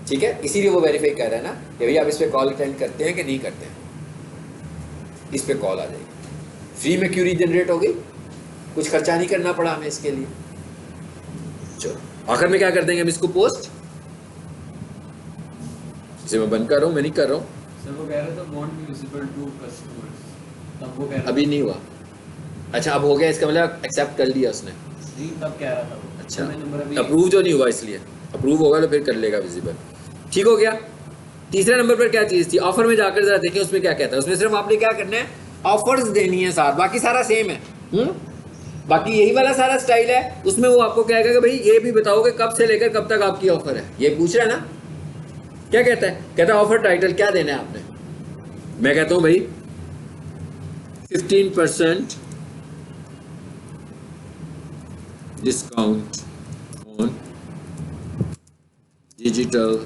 ठीक है। इसीलिए वो वेरीफाई कर रहा है ना कि भैया आप इस पर कॉल अटेंड करते हैं कि नहीं करते हैं, इस पर कॉल आ जाएगी। फ्री में क्यूरी जनरेट हो गई, कुछ खर्चा नहीं करना पड़ा हमें इसके लिए। चलो आखिर में क्या कर देंगे हम इसको, पोस्ट, इसे मैं बंद कर रहा हूँ, मैं नहीं कर रहा हूँ। सर वो कह रहे थे want be visible to customers, तब वो कह रहा अभी नहीं हुआ, अच्छा अब हो गया, इसका मतलब एक्सेप्ट कर लिया उसने। नहीं, तब कह रहा था वो। अच्छा, नंबर अभी अप्रूव जो नहीं हुआ, इसलिए अप्रूव होगा तो फिर कर लेगा विजिबल, ठीक हो गया। तीसरे नंबर पर क्या चीज़ थी, ऑफर में जाकर जरा देखें उसमें क्या कहता है। उसमें सिर्फ आपने क्या करना है, ऑफर्स देनी है साथ, बाकी सारा सेम है। बाकी यही वाला सारा स्टाइल है। उसमें वो आपको कहेगा कि भाई ये भी बताओ कि कब से लेकर कब तक आपकी ऑफर है, ये पूछ रहा है ना। क्या कहता है, कहता है ऑफर टाइटल क्या देना है आपने। मैं कहता हूं भाई 15% डिस्काउंट ऑन डिजिटल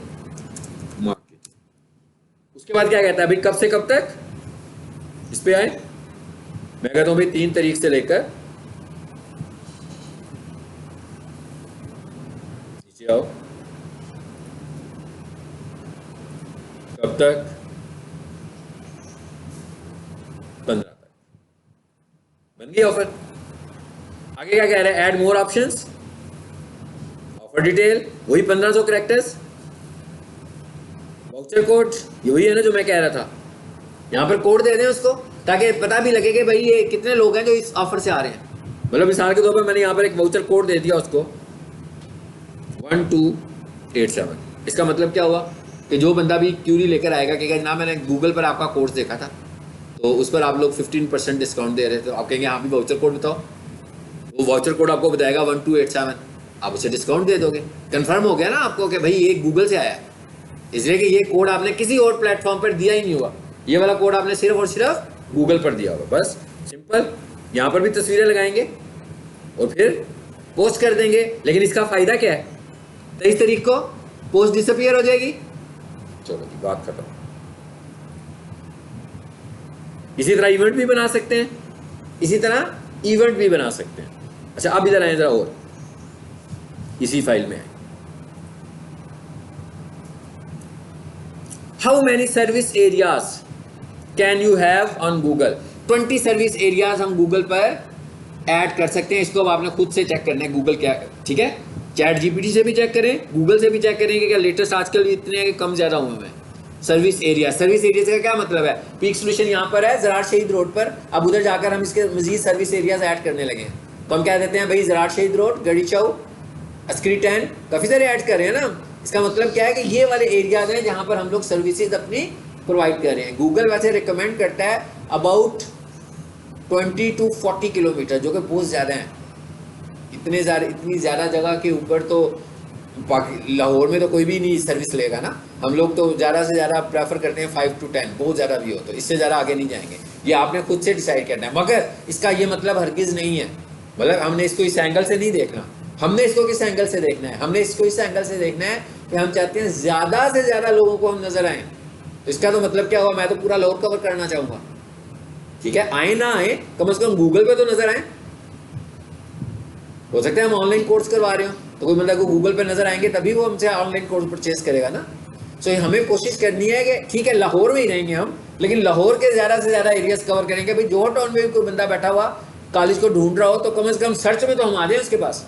मार्केटिंग। उसके बाद क्या कहता है, भाई कब से कब तक, इस पे आए। मैं कहता हूं भाई 3 तारीख से लेकर, नीचे आओ, कब तक, 15 तक। बन गई ऑफर। आगे क्या कह रहे हैं, add more options, offer detail, वही 1500 कैरेक्टर्स, वाउचर कोड, ये वही है ना जो मैं कह रहा था। यहां पर कोड दे दें उसको ताकि पता भी लगे कि भाई ये कितने लोग हैं जो इस ऑफर से आ रहे हैं। मतलब मिसाल के तौर पर मैंने यहां पर एक वाउचर कोड दे दिया उसको 1287। इसका मतलब क्या हुआ कि जो बंदा भी क्यूरी लेकर आएगा कि जनाब मैंने गूगल पर आपका कोर्स देखा था तो उस पर आप लोग 15% डिस्काउंट दे रहे थे, तो आप कहेंगे हाँ भी वाउचर कोड बताओ, वो वाउचर कोड आपको बताएगा 1287, आप उसे डिस्काउंट दे दोगे। कंफर्म हो गया ना आपको कि भाई ये गूगल से आया है, इसलिए कि ये कोड आपने किसी और प्लेटफॉर्म पर दिया ही नहीं हुआ, ये वाला कोड आपने सिर्फ और सिर्फ गूगल पर दिया होगा, बस सिंपल। यहाँ पर भी तस्वीरें लगाएंगे और फिर पोस्ट कर देंगे। लेकिन इसका फायदा क्या है? 23 तारीख को पोस्ट डिसअपियर हो जाएगी। चलो जी, बात खत्म। इसी तरह इवेंट भी बना सकते हैं, इसी तरह इवेंट भी बना सकते हैं। अच्छा, अब इधर आए जरा, और इसी फाइल में आए। How many service areas can you have on Google? 20 service areas हम गूगल पर ऐड कर सकते हैं। इसको अब आपने खुद से चेक करना है गूगल क्या, ठीक है? चैट जीपीटी से भी चेक करें, गूगल से भी चेक करें कि क्या लेटेस्ट आजकल इतने हैं कि कम ज़्यादा हुए हैं। सर्विस एरिया का क्या मतलब है? पीक सोल्यूशन यहाँ पर है ज़रार शहीद रोड पर, अब उधर जाकर हम इसके मजीद सर्विस एरियाज ऐड करने लगे हैं। तो हम क्या देते हैं भाई, ज़रार शहीद रोड, गढ़ी चौक, अस्करी टैन, काफ़ी सारे ऐड कर रहे हैं ना। इसका मतलब क्या है कि ये वाले एरियाज हैं जहाँ पर हम लोग सर्विसेज अपनी प्रोवाइड कर रहे हैं। गूगल वैसे रिकमेंड करता है अबाउट 20 to 40 किलोमीटर, जो कि बहुत ज़्यादा हैं। इतनी ज़्यादा जगह के ऊपर तो लाहौर में तो कोई भी नहीं सर्विस लेगा ना। हम लोग तो ज़्यादा से ज़्यादा प्रेफर करते हैं 5 to 10, बहुत ज़्यादा भी हो तो इससे ज़्यादा आगे नहीं जाएंगे। ये आपने खुद से डिसाइड करना है, मगर इसका ये मतलब हरगिज़ नहीं है, मतलब हमने इसको इस एंगल से नहीं देखना। हमने इसको किस एंगल से देखना है? हमने इसको इस एंगल से देखना है कि हम चाहते हैं ज़्यादा से ज़्यादा लोगों को हम नज़र आएँ। तो इसका तो मतलब क्या हुआ? मैं तो पूरा लाहौर कवर करना चाहूँगा, ठीक है? आए ना आए, कम से कम गूगल पे तो नज़र आए। हो सकता है हम ऑनलाइन कोर्स करवा रहे हो, तो कोई बंदा को गूगल पे नजर आएंगे तभी वो हमसे ऑनलाइन कोर्स परचेज करेगा ना। सो हमें कोशिश करनी है कि ठीक है लाहौर में ही रहेंगे हम, लेकिन लाहौर के ज़्यादा से ज़्यादा एरियाज कवर करेंगे। भाई जोहर टाउन में भी कोई बंदा बैठा हुआ कॉलेज को ढूंढ रहा हो तो कम से कम सर्च में तो हम आ जाए उसके पास।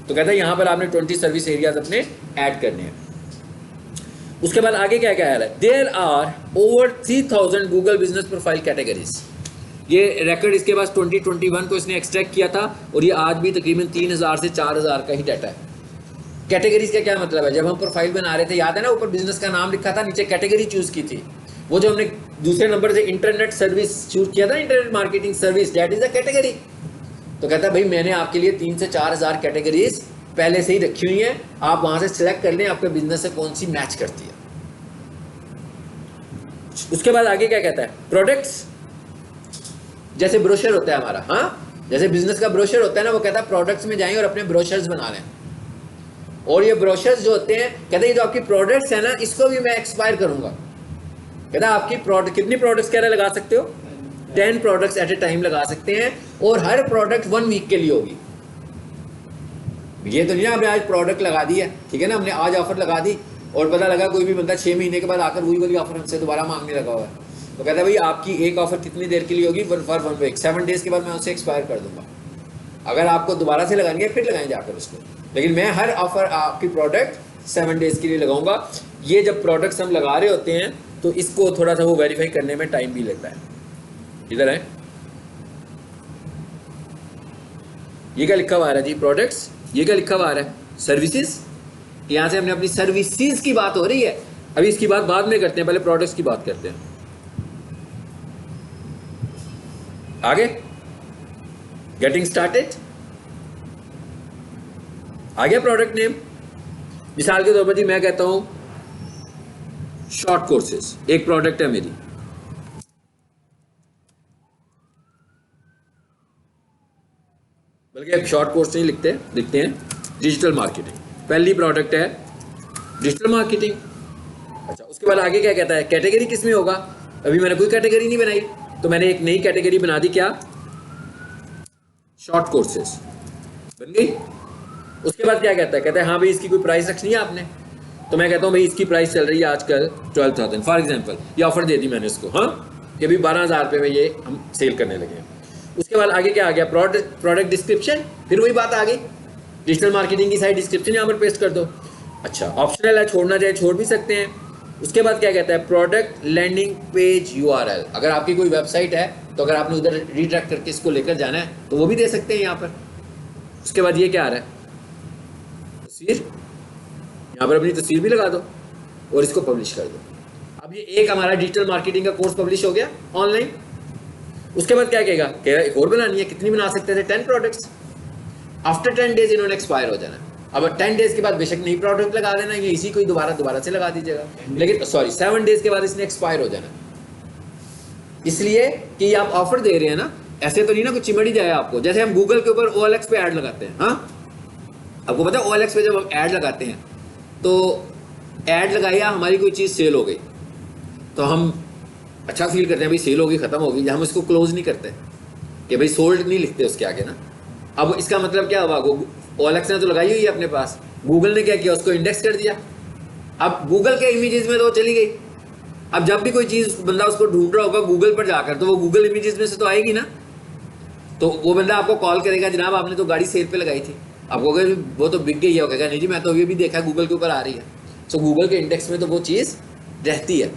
तो कहता है यहाँ पर आपने 20 सर्विस एरियाज अपने ऐड करने हैं। उसके बाद आगे क्या क्या है? There are over 3000 Google business profile categories. ये रिकॉर्ड इसके पास 2021 को इसने एक्सट्रैक्ट किया था और ये आज भी तकरीबन 3000 से 4000 का ही डाटा है। कैटेगरीज का क्या मतलब है? जब हम प्रोफाइल बना रहे थे, याद है ना, ऊपर बिजनेस का नाम लिखा था, नीचे कैटेगरी चूज की थी। वो जो हमने दूसरे नंबर से इंटरनेट सर्विस चूज किया था, internet marketing service, that is a category. तो कहता है भाई मैंने आपके लिए 3 से 4000 कैटेगरीज पहले से ही रखी हुई हैं, आप वहां से सिलेक्ट कर लें आपके बिजनेस से कौन सी मैच करती है। उसके बाद आगे क्या कहता है? प्रोडक्ट्स, जैसे ब्रोशर होता है हमारा, हाँ, जैसे बिजनेस का ब्रोशर होता है ना, वो कहता है प्रोडक्ट्स में जाएं और अपने ब्रोशर्स बना लें। और ये ब्रोशर्स जो होते हैं, कहते हैं ये जो आपकी प्रोडक्ट्स है ना, इसको भी मैं एक्सपायर करूंगा। कहता है आपकी प्रोडक्ट कितनी प्रोडक्ट्स कह रहे लगा सकते हो? 10 प्रोडक्ट्स एट ए टाइम लगा सकते हैं, और हर प्रोडक्ट 1 वीक के लिए होगी। ये तो नहीं ना आपने आज प्रोडक्ट लगा दी है, ठीक है ना, हमने आज ऑफर लगा दी और पता लगा कोई भी बंदा 6 महीने के बाद आकर वही वाली ऑफर हमसे दोबारा मांगने लगा हुआ है। तो कहता है भाई आपकी एक ऑफर कितनी देर के लिए होगी? फॉर 1 वीक, 7 डेज के बाद मैं उसे एक्सपायर कर दूंगा। अगर आपको दोबारा से लगानी है फिर लगाएं जाकर उसको, लेकिन मैं हर ऑफर आपकी प्रोडक्ट 7 डेज के लिए लगाऊंगा। ये जब प्रोडक्ट्स हम लगा रहे होते हैं तो इसको थोड़ा सा वो वेरीफाई करने में टाइम भी लगता है। इधर है, ये क्या लिखा हुआ है जी? प्रोडक्ट्स। ये क्या लिखा हुआ है? सर्विसेज। यहां से हमने अपनी सर्विसेज की बात हो रही है, अभी इसकी बात बाद में करते हैं, पहले प्रोडक्ट्स की बात करते हैं। आगे गेटिंग स्टार्टेड आ गया। प्रोडक्ट नेम, मिसाल के तौर पर जी मैं कहता हूं शॉर्ट कोर्सेज, एक प्रोडक्ट है मेरी। बल्कि एक शॉर्ट कोर्स नहीं लिखते हैं डिजिटल मार्केटिंग। पहली प्रोडक्ट है डिजिटल मार्केटिंग। अच्छा, उसके बाद आगे क्या कहता है? कैटेगरी किस में होगा? अभी मैंने कोई कैटेगरी नहीं बनाई, तो मैंने एक नई कैटेगरी बना दी, क्या? शॉर्ट कोर्सेज बन गई। उसके बाद क्या कहता है? कहता है हाँ भाई इसकी कोई प्राइस रखनी है आपने, तो मैं कहता हूँ भाई इसकी प्राइस चल रही है आजकल 12,000 फॉर एग्जांपल। ये ऑफर दे दी मैंने इसको, हाँ, कि अभी 12,000 रुपये में ये हम सेल करने लगे हैं। उसके बाद आगे क्या आ गया? Product description. फिर वही बात आ गई, डिजिटल मार्केटिंग की साइड डिस्क्रिप्शन यहाँ पर पेस्ट कर दो। अच्छा, ऑप्शनल है, छोड़ना चाहे छोड़ भी सकते हैं। उसके बाद क्या कहता है? Product landing page URL। अगर आपकी कोई वेबसाइट है तो अगर आपने उधर रीडायरेक्ट करके इसको लेकर जाना है तो वो भी दे सकते हैं यहाँ पर। उसके बाद ये क्या आ रहा है? तस्वीर। यहाँ पर अपनी तस्वीर भी लगा दो और इसको पब्लिश कर दो। अब ये एक हमारा डिजिटल मार्केटिंग का कोर्स पब्लिश हो गया ऑनलाइन। उसके बाद क्या कहेगा? एक और बनानी है। कितनी बना सकते थे? 10 प्रोडक्ट्स। आफ्टर 10 डेज इन्होंने एक्सपायर हो जाना। अब 10 डेज के बाद बेशक नई प्रोडक्ट लगा देना, ये इसी को दोबारा से लगा दीजिएगा, लेकिन सॉरी 7 डेज के बाद इसने एक्सपायर हो जाना। इसलिए कि आप ऑफर दे रहे हैं ना, ऐसे तो नहीं ना कुछ चिमड़ ही जाए आपको। जैसे हम गूगल के ऊपर OLX पे ऐड लगाते हैं, हाँ आपको पता है OLX पे जब हम ऐड लगाते हैं तो ऐड लगाया, हमारी कोई चीज़ सेल हो गई तो हम अच्छा फील करते हैं, भाई सेल होगी, ख़त्म होगी, हम इसको क्लोज नहीं करते कि भाई सोल्ड नहीं लिखते उसके आगे ना। अब इसका मतलब क्या हुआ, OLX ने तो लगाई हुई है अपने पास, गूगल ने क्या किया, उसको इंडेक्स कर दिया। अब गूगल के इमेजेस में तो चली गई, अब जब भी कोई चीज़ बंदा उसको ढूंढ रहा होगा गूगल पर जाकर, तो वो गूगल इमेजेस में से तो आएगी ना। तो वो बंदा आपको कॉल करेगा, जनाब आपने तो गाड़ी सेल पे लगाई थी, आपको अगर वो तो बिक गई है, वो कहेगा नहीं जी मैं तो ये भी देखा गूगल के ऊपर आ रही है। सो गूगल के इंडेक्स में तो वो चीज़ रहती है,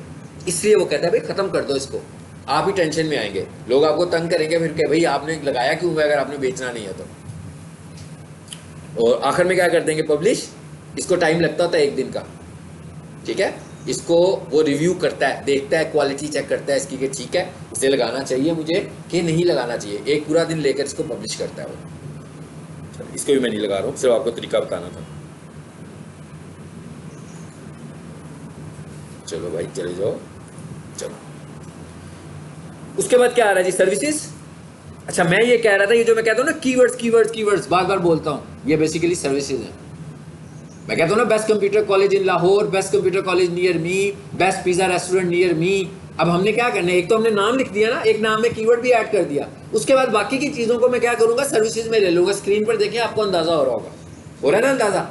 इसलिए वो कहता है भाई ख़त्म कर दो इसको, आप ही टेंशन में आएंगे, लोग आपको तंग करेंगे फिर क्या भाई आपने लगाया क्यों है अगर आपने बेचना नहीं है तो। और आखिर में क्या कर देंगे, पब्लिश। इसको टाइम लगता होता है 1 दिन का, ठीक है। इसको वो रिव्यू करता है, देखता है, क्वालिटी चेक करता है इसकी कि ठीक है इसे लगाना चाहिए मुझे कि नहीं लगाना चाहिए, एक पूरा दिन लेकर इसको पब्लिश करता है वो। चलो इसको भी मैं नहीं लगा रहा हूँ, सिर्फ आपको तरीका बताना था। चलो भाई चले जाओ, चलो उसके बाद क्या आ रहा है जी, सर्विसेज। अच्छा मैं ये कह रहा था, ये जो मैं कहता हूँ ना कीवर्ड्स बार बार बोलता हूँ, ये बेसिकली सर्विसेज है। मैं कहता हूँ ना best computer college in Lahore, best computer college near me, best pizza restaurant near me. अब हमने क्या करना है, एक तो हमने नाम लिख दिया ना, एक नाम में कीवर्ड भी ऐड कर दिया, उसके बाद बाकी की चीज़ों को मैं क्या करूँगा, सर्विसेज में ले लूँगा। स्क्रीन पर देखें, आपको अंदाज़ा हो रहा होगा, हो रहा है ना अंदाज़ा।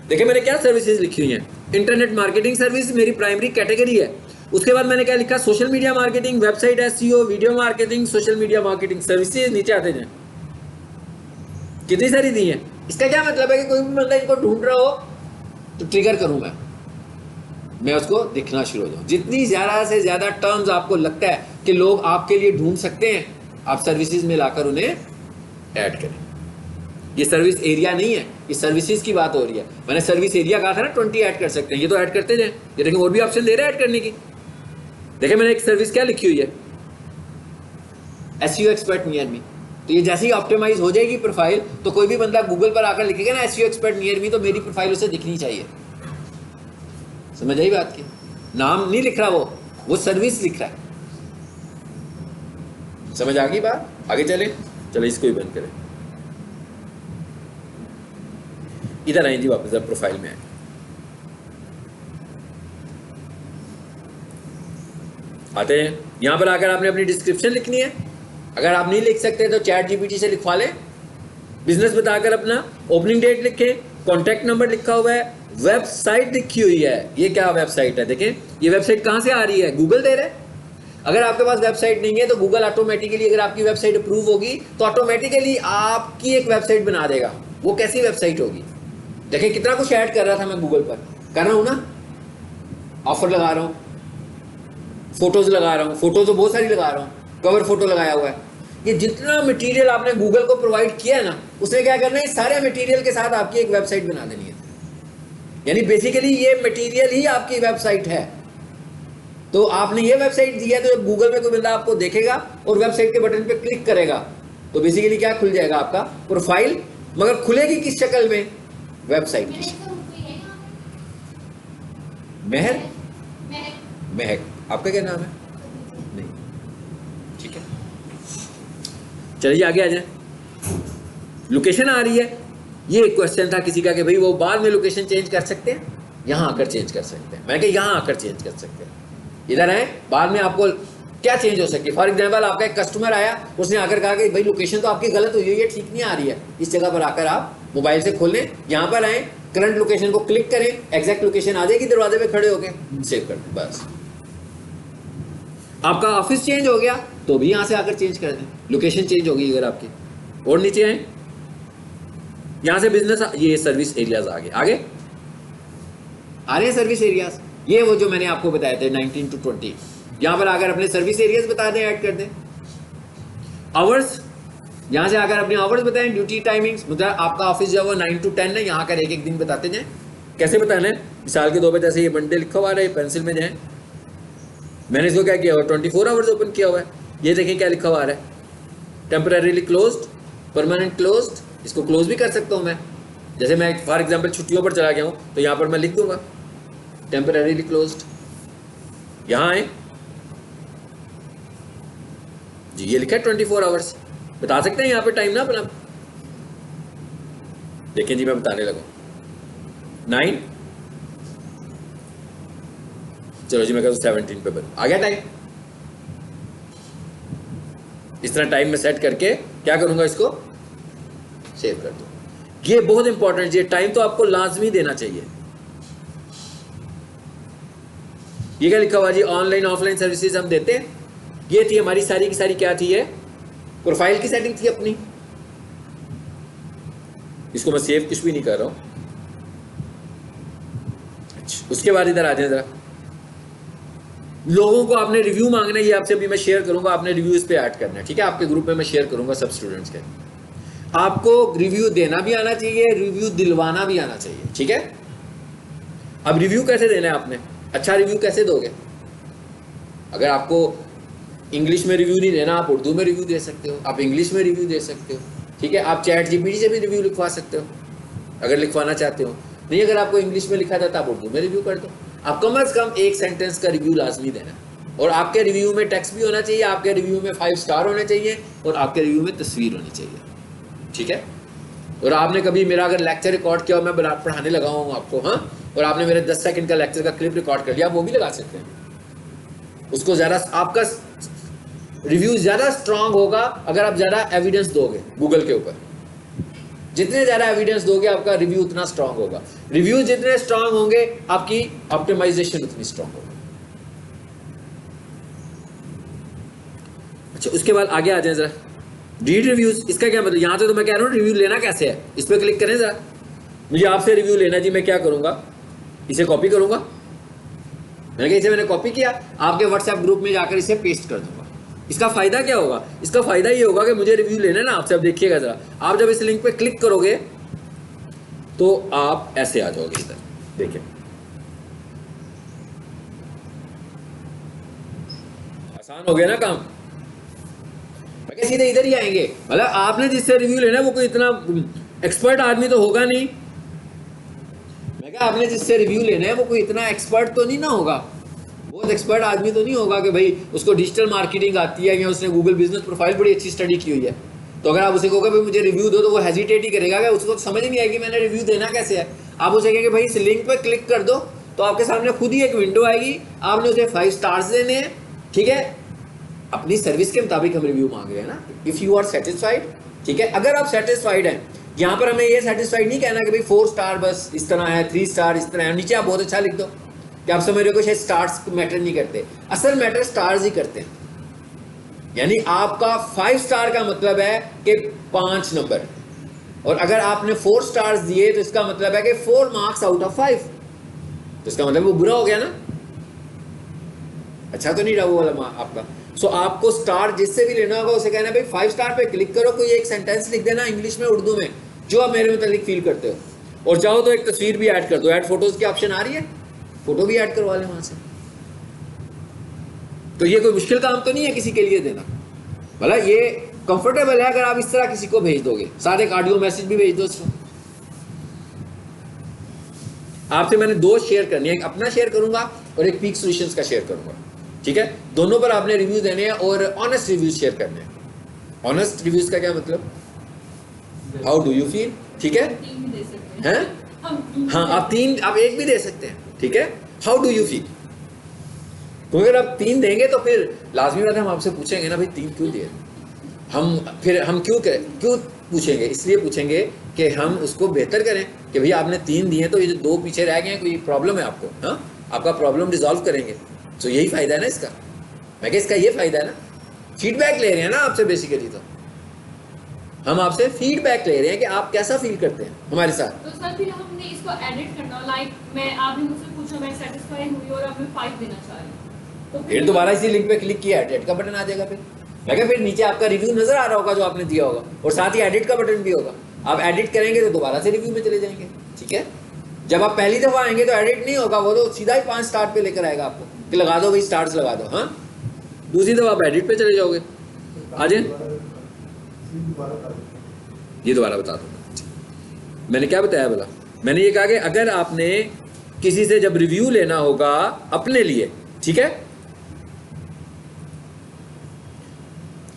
देखिए मैंने क्या सर्विसेज लिखी हुई हैं, इंटरनेट मार्केटिंग सर्विस मेरी प्राइमरी कैटेगरी है। उसके बाद मैंने क्या लिखा, social media marketing, website SEO, video marketing, social media marketing services. नीचे आते जाए, कितनी सारी दी हैं। इसका क्या मतलब है कि कोई भी बंदा इनको ढूंढ रहा हो तो ट्रिगर करूं मैं उसको दिखना शुरू हो जाऊं। जितनी ज़्यादा से ज़्यादा टर्म्स आपको लगता है कि लोग आपके लिए ढूंढ सकते हैं, आप सर्विसेज में लाकर उन्हें ऐड करें। ये सर्विस एरिया नहीं है, ये सर्विसेज की बात हो रही है। मैंने सर्विस एरिया कहा था ना, 20 ऐड कर सकते हैं, ये तो ऐड करते जाएं। ये देखिए और भी ऑप्शन दे रहे हैं ऐड करने की। देखिए मैंने एक सर्विस क्या लिखी हुई है, SEO एक्सपर्ट नियर मी। तो ये जैसे ही ऑप्टिमाइज हो जाएगी प्रोफाइल, तो कोई भी बंदा गूगल पर आकर लिखेगा ना SEO एक्सपर्ट नियर मी, तो मेरी प्रोफाइल उसे दिखनी चाहिए। समझ आई बात की, नाम नहीं लिख रहा वो सर्विस लिख रहा है। समझ आ गई बात, आगे चले इसको ही बंद करें। इधर आए जी वापस, अब प्रोफाइल में आए। आते हैं यहां पर आकर आपने अपनी डिस्क्रिप्शन लिखनी है। अगर आप नहीं लिख सकते तो चैट GPT से लिखवा लें। बिजनेस बताकर अपना ओपनिंग डेट लिखें, कॉन्टैक्ट नंबर लिखा हुआ है, वेबसाइट लिखी हुई है। ये क्या वेबसाइट है, देखें ये वेबसाइट कहां से आ रही है, गूगल दे रहा है। अगर आपके पास वेबसाइट नहीं है तो गूगल ऑटोमेटिकली, अगर आपकी वेबसाइट अप्रूव होगी तो ऑटोमेटिकली आपकी एक वेबसाइट बना देगा। वो कैसी वेबसाइट होगी, देखें कितना कुछ ऐड कर रहा था मैं गूगल पर, कर रहा हूं ना, ऑफर लगा रहा हूं, फोटोज लगा रहा हूं, फोटो तो बहुत सारी लगा रहा हूं, कवर फोटो लगाया हुआ है। ये जितना मटेरियल आपने गूगल को प्रोवाइड किया है ना, उसने क्या करना है, इस सारे मटेरियल के साथ आपकी एक वेबसाइट बना देनी है। यानी बेसिकली ये मटेरियल ही आपकी वेबसाइट है। तो आपने ये वेबसाइट दी है, तो जब गूगल में कोई बंदा आपको देखेगा और वेबसाइट के बटन पे क्लिक करेगा तो बेसिकली क्या खुल जाएगा, आपका प्रोफाइल। मगर खुलेगी किस शक्ल में, वेबसाइट की। महक, आपका क्या नाम है, नहीं ठीक है। चलिए आगे आ जाए। लोकेशन आ रही है, ये एक क्वेश्चन था किसी का कि भाई वो बाद में लोकेशन चेंज कर सकते हैं, यहाँ आकर चेंज कर सकते हैं। मैंने कहा यहाँ आकर चेंज कर सकते हैं, इधर आए, बाद में आपको क्या चेंज हो सकती है। फॉर एग्जाम्पल आपका एक कस्टमर आया, उसने आकर कहा कि भाई लोकेशन तो आपकी गलत हुई है, ठीक नहीं आ रही है, इस जगह पर आकर आप मोबाइल से खोल लें, यहाँ पर आए, करंट लोकेशन को क्लिक करें, एग्जैक्ट लोकेशन आ जाएगी, दरवाजे पे खड़े होकर सेव कर दें। बस आपका ऑफिस चेंज हो गया तो भी यहाँ से आकर चेंज कर दें, लोकेशन चेंज होगी अगर आपकी। और नीचे आए, यहाँ से बिजनेस, ये सर्विस एरियाज आ रहे हैं सर्विस एरियाज। ये वो जो मैंने आपको बताए थे 19 to 20, यहाँ पर आकर अपने सर्विस एरियाज बता दें, ऐड कर दें। आवर्स, यहाँ से आकर अपने आवर्स बताएं, ड्यूटी टाइमिंग्स, मतलब आपका ऑफिस जो है वो 9 to 10 है, यहाँ कर एक दिन बताते जाएं। कैसे बताना है, मिसाल के 2 बजे जैसे ये मंडे लिखा हुआ है, पेंसिल में जाएं, मैंने इसको क्या किया हुआ, 24 आवर्स ओपन किया हुआ है। ये देखें क्या लिखा हुआ है, टेम्परेरीली क्लोज्ड, परमानेंट क्लोज्ड। इसको क्लोज भी कर सकता हूँ मैं, जैसे मैं फॉर एग्जांपल छुट्टियों पर चला गया हूँ तो यहाँ पर मैं लिख दूंगा टेम्परेरीली क्लोज्ड। यहाँ आए, जी ये लिखा है 24 आवर्स, बता सकते हैं यहाँ पे टाइम ना अपना? देखें जी मैं बताने लगा 9, चलो जी मैं कहता हूँ 17 पे बन आ गया टाइम। इस तरह टाइम में सेट करके क्या करूंगा, इसको सेव कर दूं। ये बहुत इंपॉर्टेंट है, टाइम तो आपको लाजमी देना चाहिए। ये क्या लिखा हुआ जी, ऑनलाइन ऑफलाइन सर्विसेज हम देते हैं। ये थी हमारी सारी की सारी क्या थी, है प्रोफाइल की सेटिंग थी अपनी। इसको मैं सेव कुछ भी नहीं कर रहा हूं। अच्छा, उसके बाद इधर आ जाए जरा, लोगों को आपने रिव्यू मांगना है, ये आपसे अभी मैं शेयर करूंगा, आपने रिव्यू इस पे ऐड करना है, ठीक है? आपके ग्रुप में मैं शेयर करूंगा सब स्टूडेंट्स के। आपको रिव्यू देना भी आना चाहिए, रिव्यू दिलवाना भी आना चाहिए, ठीक है? अब रिव्यू कैसे देना है आपने, अच्छा रिव्यू कैसे दोगे? अगर आपको इंग्लिश में रिव्यू नहीं देना, आप उर्दू में रिव्यू दे सकते हो, आप इंग्लिश में रिव्यू दे सकते हो, ठीक है? आप चैट जीपीटी से भी रिव्यू लिखवा सकते हो अगर लिखवाना चाहते हो। नहीं, अगर आपको इंग्लिश में लिखा जाता है आप उर्दू में रिव्यू कर दो। आप कम अज कम एक सेंटेंस का रिव्यू लाजमी देना, और आपके रिव्यू में टेक्स्ट भी होना चाहिए, आपके रिव्यू में 5 स्टार होने चाहिए, और आपके रिव्यू में तस्वीर होनी चाहिए, ठीक है? और आपने कभी मेरा अगर लेक्चर रिकॉर्ड किया और मैं पढ़ाने लगा हूँ आपको, हाँ, और आपने मेरे 10 सेकंड का लेक्चर का क्लिप रिकॉर्ड कर लिया, आप वो भी लगा सकते हैं। उसको ज़्यादा आपका रिव्यू ज़्यादा स्ट्रांग होगा अगर आप ज़्यादा एविडेंस दोगे गूगल के ऊपर। जितने ज़्यादा एविडेंस दोगे आपका रिव्यू उतना स्ट्रांग होगा। रिव्यू जितने स्ट्रांग होंगे आपकी ऑप्टिमाइजेशन उतनी स्ट्रांग होगी। अच्छा, उसके बाद आगे आ जाए जरा, रीड रिव्यूज। इसका क्या मतलब, यहां तो मैं कह रहा हूँ रिव्यू लेना कैसे है, इस पर क्लिक करें जरा। मुझे आपसे रिव्यू लेना जी, मैं क्या करूंगा, इसे कॉपी करूंगा। मैंने कहा इसे मैंने कॉपी किया, आपके व्हाट्सएप ग्रुप में जाकर इसे पेस्ट कर दूंगा। इसका फायदा क्या होगा, इसका फायदा ये होगा कि मुझे रिव्यू लेना है ना आपसे। अब देखिएगा जरा, आप जब इस लिंक पे क्लिक करोगे तो आप ऐसे आ जाओगे इधर, देखिए आसान हो गया ना काम। मैं सीधे इधर ही आएंगे। मतलब आपने जिससे रिव्यू लेना है वो कोई इतना एक्सपर्ट आदमी तो होगा नहीं। मैं कहा आपने जिससे रिव्यू लेना है वो कोई इतना एक्सपर्ट तो नहीं ना होगा, बहुत एक्सपर्ट आदमी तो नहीं होगा कि भाई उसको डिजिटल मार्केटिंग आती है या उसने गूगल बिजनेस प्रोफाइल बड़ी अच्छी स्टडी की हुई है। तो अगर आप उसे कहोगे भाई मुझे रिव्यू दो, तो वो हेजिटेट ही करेगा कि उसको समझ ही नहीं आएगी मैंने रिव्यू देना कैसे है। आप उसे कहेंगे भाई इस लिंक पर क्लिक कर दो, तो आपके सामने खुद ही एक विंडो आएगी, आपने उसे 5 स्टार्स देने हैं, ठीक है? अपनी सर्विस के मुताबिक हम रिव्यू मांग रहे हैं ना, इफ़ यू आर सेटिस्फाइड, ठीक है? अगर आप सेटिस्फाइड हैं, यहाँ पर हमें ये सेटिस्फाइड नहीं कहना कि भाई 4 स्टार बस इस तरह है, 3 स्टार इस तरह है, नीचे आप बहुत अच्छा लिख दो कि आप समझ रहे हो शायद स्टार्स मैटर नहीं करते। असल मैटर स्टार्स ही करते हैं। यानी आपका 5 स्टार का मतलब है कि 5 नंबर, और अगर आपने 4 स्टार्स दिए तो इसका मतलब है कि 4 मार्क्स आउट ऑफ 5, तो इसका मतलब वो बुरा हो गया ना, अच्छा तो नहीं रहा वो वाला आपका। सो आपको स्टार जिससे भी लेना होगा उसे कहना है भाई 5 स्टार पे क्लिक करो, कोई एक सेंटेंस लिख देना इंग्लिश में उर्दू में जो आप मेरे मुतालिक फील करते हो, और चाहो तो एक तस्वीर भी ऐड कर दो। ऐड फोटोज की ऑप्शन आ रही है, फोटो भी ऐड करवा लें वहां से। तो ये कोई मुश्किल काम तो नहीं है किसी के लिए देना, भला ये कंफर्टेबल है अगर आप इस तरह किसी को भेज दोगे। साथ एक ऑडियो मैसेज भी भेज दो उसको। आपसे मैंने 2 शेयर करनी है, एक अपना शेयर करूंगा और एक पीक सॉल्यूशंस का शेयर करूंगा, ठीक है? दोनों पर आपने रिव्यू देने हैं और ऑनेस्ट रिव्यूज शेयर करने हैं। ऑनेस्ट रिव्यूज का क्या मतलब, हाउ डू यू फील, ठीक है? 3 भी दे सकते हैं, हैं? हाँ, आप 1 भी दे सकते हैं, ठीक है? How do you feel. तो अगर आप 3 देंगे तो फिर लाजमी बात है हम आपसे पूछेंगे ना भाई 3 क्यों दिए। हम क्यों करें, क्यों पूछेंगे, इसलिए पूछेंगे कि हम उसको बेहतर करें कि भैया आपने 3 दिए तो ये जो 2 पीछे रह गए हैं कोई प्रॉब्लम है आपको, हाँ, आपका प्रॉब्लम रिजॉल्व करेंगे। तो यही फ़ायदा है ना इसका। मैं कह इसका ये फ़ायदा है ना, फीडबैक ले रहे हैं ना आपसे। बेसिकली तो हम आपसे फीडबैक ले रहे हैं कि आप कैसा फील करते हैं हमारे साथ। तो सर फिर हमने इसको एडिट करना, लाइक मैं आपने मुझसे पूछा मैं सेटिस्फाइड हुई और अब मैं 5 देना चाह रही हूँ, तो फिर दोबारा इसी लिंक पे क्लिक किया, एडिट का बटन आ जाएगा। फिर मैं कहा फिर नीचे आपका रिव्यू नजर आ रहा होगा जो आपने दिया होगा, और साथ ही एडिट का बटन भी होगा। आप एडिट करेंगे तो दोबारा से रिव्यू में चले जाएंगे, ठीक है? जब आप पहली दफ़ा आएंगे तो एडिट नहीं होगा, वो तो सीधा ही 5 स्टार पे लेकर आएगा आपको कि लगा दो भाई, स्टार्स लगा दो। हाँ, दूसरी दफ़ा आप एडिट पे चले जाओगे। आ जाए, ये दोबारा बता दो। मैंने क्या बताया बोला, मैंने ये कहा कि अगर आपने किसी से जब रिव्यू लेना होगा अपने लिए, ठीक है,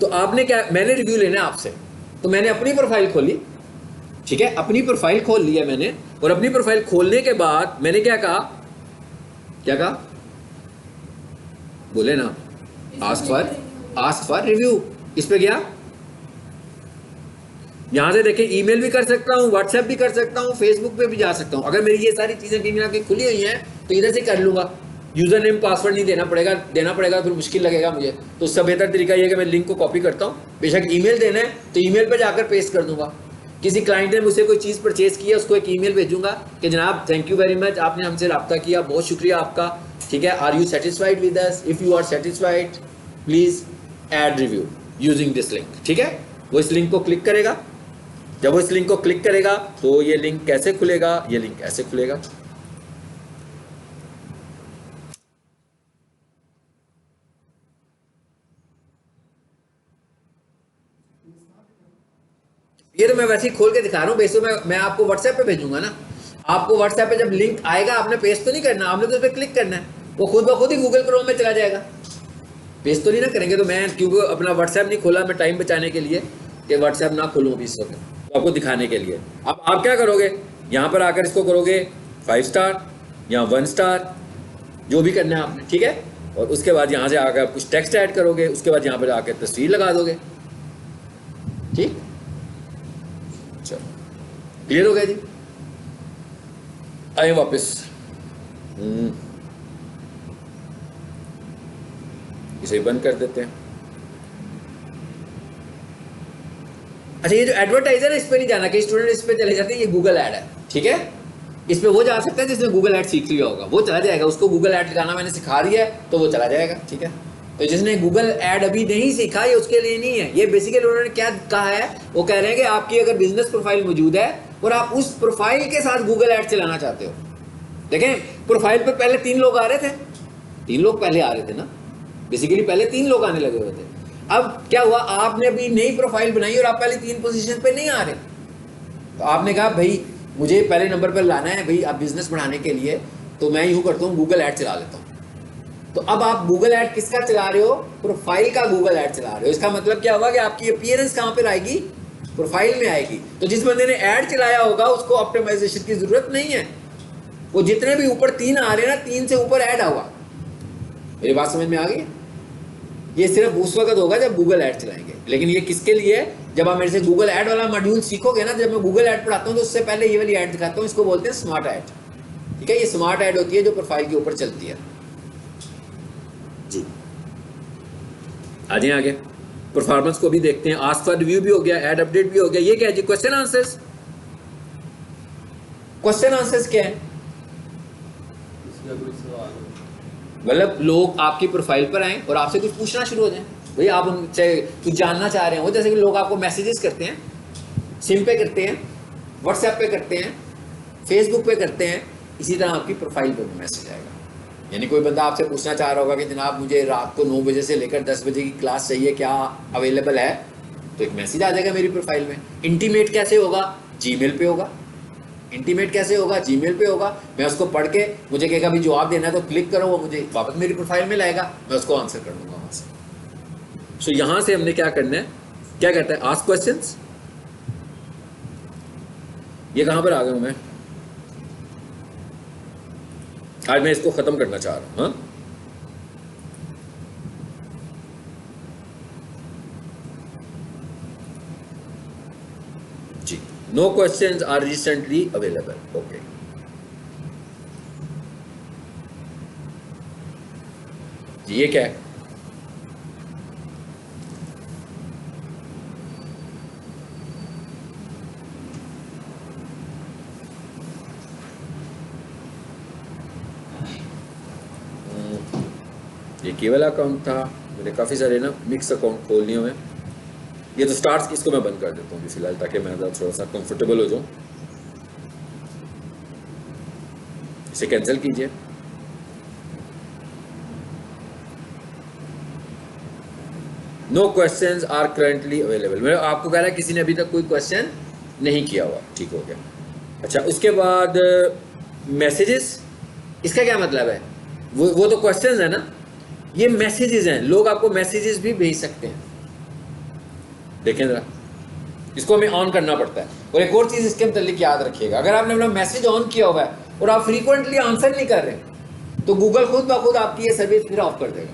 तो आपने क्या, मैंने रिव्यू लेना है आपसे, तो मैंने अपनी प्रोफाइल खोली, ठीक है, अपनी प्रोफाइल खोल लिया मैंने, और अपनी प्रोफाइल खोलने के बाद मैंने क्या कहा, क्या कहा, बोले ना, आस्क फॉर रिव्यू। इस पे गया, यहां से देखें ईमेल भी कर सकता हूं, व्हाट्सएप भी कर सकता हूं, फेसबुक पे भी जा सकता हूं। अगर मेरी ये सारी चीजें कहीं ना कहीं खुली हुई हैं तो इधर से कर लूंगा, यूजर नेम पासवर्ड नहीं देना पड़ेगा फिर मुश्किल लगेगा मुझे। तो उससे बेहतर तरीका ये है कि मैं लिंक को कॉपी करता हूँ, बेशक ईमेल देना है तो ईमेल पर जाकर पेस्ट कर दूंगा। किसी क्लाइंट ने मुझसे कोई चीज़ परचेज की है, उसको एक ईमेल भेजूंगा कि जनाब थैंक यू वेरी मच, आपने हमसे रब्ता किया, बहुत शुक्रिया आपका, ठीक है, are you satisfied with us, if you are satisfied please add review using this link, ठीक है। वो इस लिंक को क्लिक करेगा, जब वो इस लिंक को क्लिक करेगा तो ये लिंक कैसे खुलेगा, ये लिंक ऐसे खुलेगा। ये तो मैं वैसे ही खोल के दिखा रहा हूँ, बेसिक मैं आपको व्हाट्सएप पे भेजूंगा ना, आपको व्हाट्सएप पे जब लिंक आएगा आपने पेस्ट तो नहीं करना, आपने तो उस पर क्लिक करना है, वो खुद ब खुद ही गूगल क्रोम में चला जाएगा, पेस्ट तो नहीं ना करेंगे। तो मैं क्योंकि अपना व्हाट्सएप नहीं खोला, मैं टाइम बचाने के लिए कि व्हाट्सएप ना खोलूँ अभी इस वक्त, तो आपको दिखाने के लिए। अब आप क्या करोगे, यहाँ पर आकर इसको करोगे 5 स्टार या 1 स्टार, जो भी करना है आपने, ठीक है। और उसके बाद यहाँ से आकर कुछ टेक्स्ट ऐड करोगे, उसके बाद यहाँ पर आकर तस्वीर लगा दोगे, ठीक, चलो क्लियर हो गया जी। आए वापस, इसे बंद कर देते हैं। अच्छा, ये जो एडवर्टाइजर है इस पे नहीं जाना, कि स्टूडेंट इस पे चले जाते हैं, ये गूगल ऐड है, ठीक है। इस पे वो जा सकता है जिसने गूगल ऐड सीख लिया होगा, वो चला जाएगा, उसको गूगल ऐड लगाना मैंने सिखा दिया है तो वो चला जाएगा, ठीक है। तो जिसने गूगल ऐड अभी नहीं सीखा ये उसके लिए नहीं है। ये बेसिकली उन्होंने क्या कहा है, वो कह रहे हैं कि आपकी अगर बिजनेस प्रोफाइल मौजूद है और आप उस प्रोफाइल के साथ गूगल ऐड चलाना चाहते हो, देखें प्रोफाइल पर पहले 3 लोग आ रहे थे, 3 लोग पहले आ रहे थे ना, बेसिकली पहले 3 लोग आने लगे हुए थे। अब क्या हुआ, आपने अभी नई प्रोफाइल बनाई और आप पहले 3 पोजीशन पे नहीं आ रहे, तो आपने कहा भाई मुझे पहले नंबर पर लाना है भाई, आप बिजनेस बढ़ाने के लिए, तो मैं यूं करता हूँ गूगल ऐड चला लेता हूँ। तो अब आप गूगल ऐड किसका चला रहे हो, प्रोफाइल का गूगल ऐड चला रहे हो। इसका मतलब क्या हुआ कि आपकी अपीयरेंस कहाँ पर आएगी, प्रोफाइल में आएगी। तो जिस बंदे ने ऐड चलाया होगा उसको ऑप्टिमाइजेशन की जरूरत नहीं है, वो जितने भी ऊपर 3 आ रहे हैं ना, 3 से ऊपर ऐड होगा। मेरी बात समझ में आ गई? ये सिर्फ उस वक्त होगा जब गूगल ऐड चलाएंगे। लेकिन ये किसके लिए है, जब आप मेरे से गूगल ऐड वाला मॉड्यूल सीखोगे ना, जब मैं गूगल ऐड पढ़ाता हूँ तो उससे पहले ये वाली ऐड दिखाता हूँ, इसको बोलते हैं स्मार्ट ऐड, ठीक है। ये स्मार्ट ऐड होती है जो प्रोफाइल के ऊपर चलती है जी। आ जाए आगे, परफॉर्मेंस को भी देखते हैं। आस्क फॉर रिव्यू भी हो गया, ऐड अपडेट भी हो गया। ये क्या है जी, क्वेश्चन आंसर्स। क्वेश्चन आंसर्स क्या है, मतलब लोग आपकी प्रोफाइल पर आए और आपसे कुछ पूछना शुरू हो जाए, भाई आप उनसे कुछ जानना चाह रहे हो। जैसे कि लोग आपको मैसेजेस करते हैं, सिम पे करते हैं, व्हाट्सएप पे करते हैं, फेसबुक पे करते हैं, इसी तरह आपकी प्रोफाइल पे भी मैसेज आएगा। यानी कोई बंदा आपसे पूछना चाह रहा होगा कि जनाब मुझे रात को 9 बजे से लेकर 10 बजे की क्लास चाहिए, क्या अवेलेबल है, तो एक मैसेज आ जाएगा मेरी प्रोफाइल में। इंटीमेट कैसे होगा, जीमेल पे होगा। इंटीमेट कैसे होगा, जीमेल पे होगा। मैं उसको पढ़ के, मुझे कहेगा भी जवाब देना है तो क्लिक करो, वो मुझे वापस मेरी प्रोफाइल में लाएगा, मैं उसको आंसर कर दूंगा वहां से। सो यहां से हमने क्या करना है, क्या कहता है, आस्क क्वेश्चंस। ये कहां पर आ गया हूं मैं, आज मैं इसको खत्म करना चाह रहा हूं। हाँ, जी, no questions are recently available. Okay, जी ये क्या है, ये केवल अकाउंट था, मैंने काफ़ी सारे ना मिक्स अकाउंट खोल लिए हुए हैं। ये तो स्टार्ट, इसको मैं बंद कर देता हूँ फिलहाल, ताकि मैं थोड़ा सा कंफर्टेबल हो जाऊँ। इसे कैंसिल कीजिए। No questions are currently available. मैं आपको कह रहा है किसी ने अभी तक कोई क्वेश्चन नहीं किया हुआ, ठीक हो गया। अच्छा, उसके बाद मैसेजेस, इसका क्या मतलब है, वो तो क्वेश्चंस है ना, ये मैसेजेस हैं। लोग आपको मैसेजेस भी भेज सकते हैं, देखें जरा, इसको हमें ऑन करना पड़ता है। और एक और चीज़ इसके मतलब याद रखिएगा, अगर आपने अपना मैसेज ऑन किया हुआ है और आप फ्रीक्वेंटली आंसर नहीं कर रहे तो गूगल खुद ब खुद आपकी ये सर्विस फिर ऑफ कर देगा,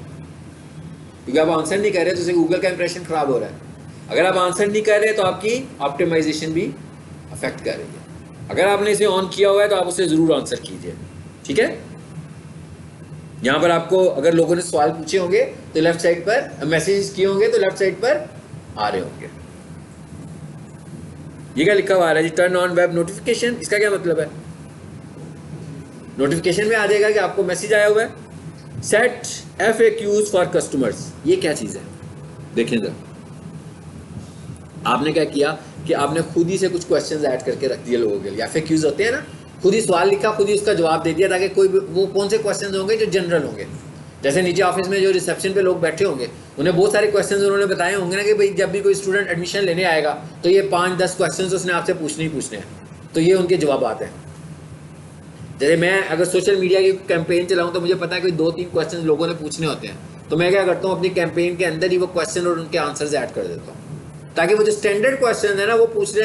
क्योंकि आप आंसर नहीं कर रहे तो उसे गूगल का इंप्रेशन खराब हो रहा है। अगर आप आंसर नहीं कर रहे तो आपकी ऑप्टिमाइजेशन भी अफेक्ट कर रही है। अगर आपने इसे ऑन किया हुआ है तो आप उसे ज़रूर आंसर कीजिए, ठीक है। यहाँ पर आपको अगर लोगों ने सवाल पूछे होंगे तो लेफ्ट साइड पर, मैसेजेस किए होंगे तो लेफ्ट साइड पर आ रहे होंगे। ये क्या लिखा हुआ आ रहा है जी, टर्न ऑन वेब नोटिफिकेशन, इसका क्या मतलब है? नोटिफिकेशन में आ जाएगा कि आपको मैसेज आया हुआ है। सेट FAQs फॉर कस्टमर्स, ये क्या चीज़ है देखें जरा। आपने क्या किया कि आपने खुद ही से कुछ क्वेश्चंस ऐड करके रख दिए लोगों के लिए। FAQs होते हैं ना, खुद ही सवाल लिखा, खुद ही उसका जवाब दे दिया, ताकि कोई वो कौन से क्वेश्चंस होंगे जो जनरल होंगे। जैसे नीचे ऑफिस में जो रिसेप्शन पे लोग बैठे होंगे उन्हें बहुत सारे क्वेश्चंस उन्होंने बताए होंगे ना कि भाई जब भी कोई स्टूडेंट एडमिशन लेने आएगा तो ये 5-10 क्वेश्चंस उसने आपसे पूछने ही पूछने हैं, तो ये उनके जवाब आते हैं। जैसे मैं अगर सोशल मीडिया की कैंपेन चलाऊँ तो मुझे पता है कि 2-3 क्वेश्चन लोगों ने पूछने होते हैं, तो मैं क्या करता हूँ अपनी कैंपेन के अंदर ही वो क्वेश्चन और उनके आंसर्स ऐड कर देता हूँ, ताकि वो जो स्टैंडर्ड क्वेश्चन है ना वो पूछने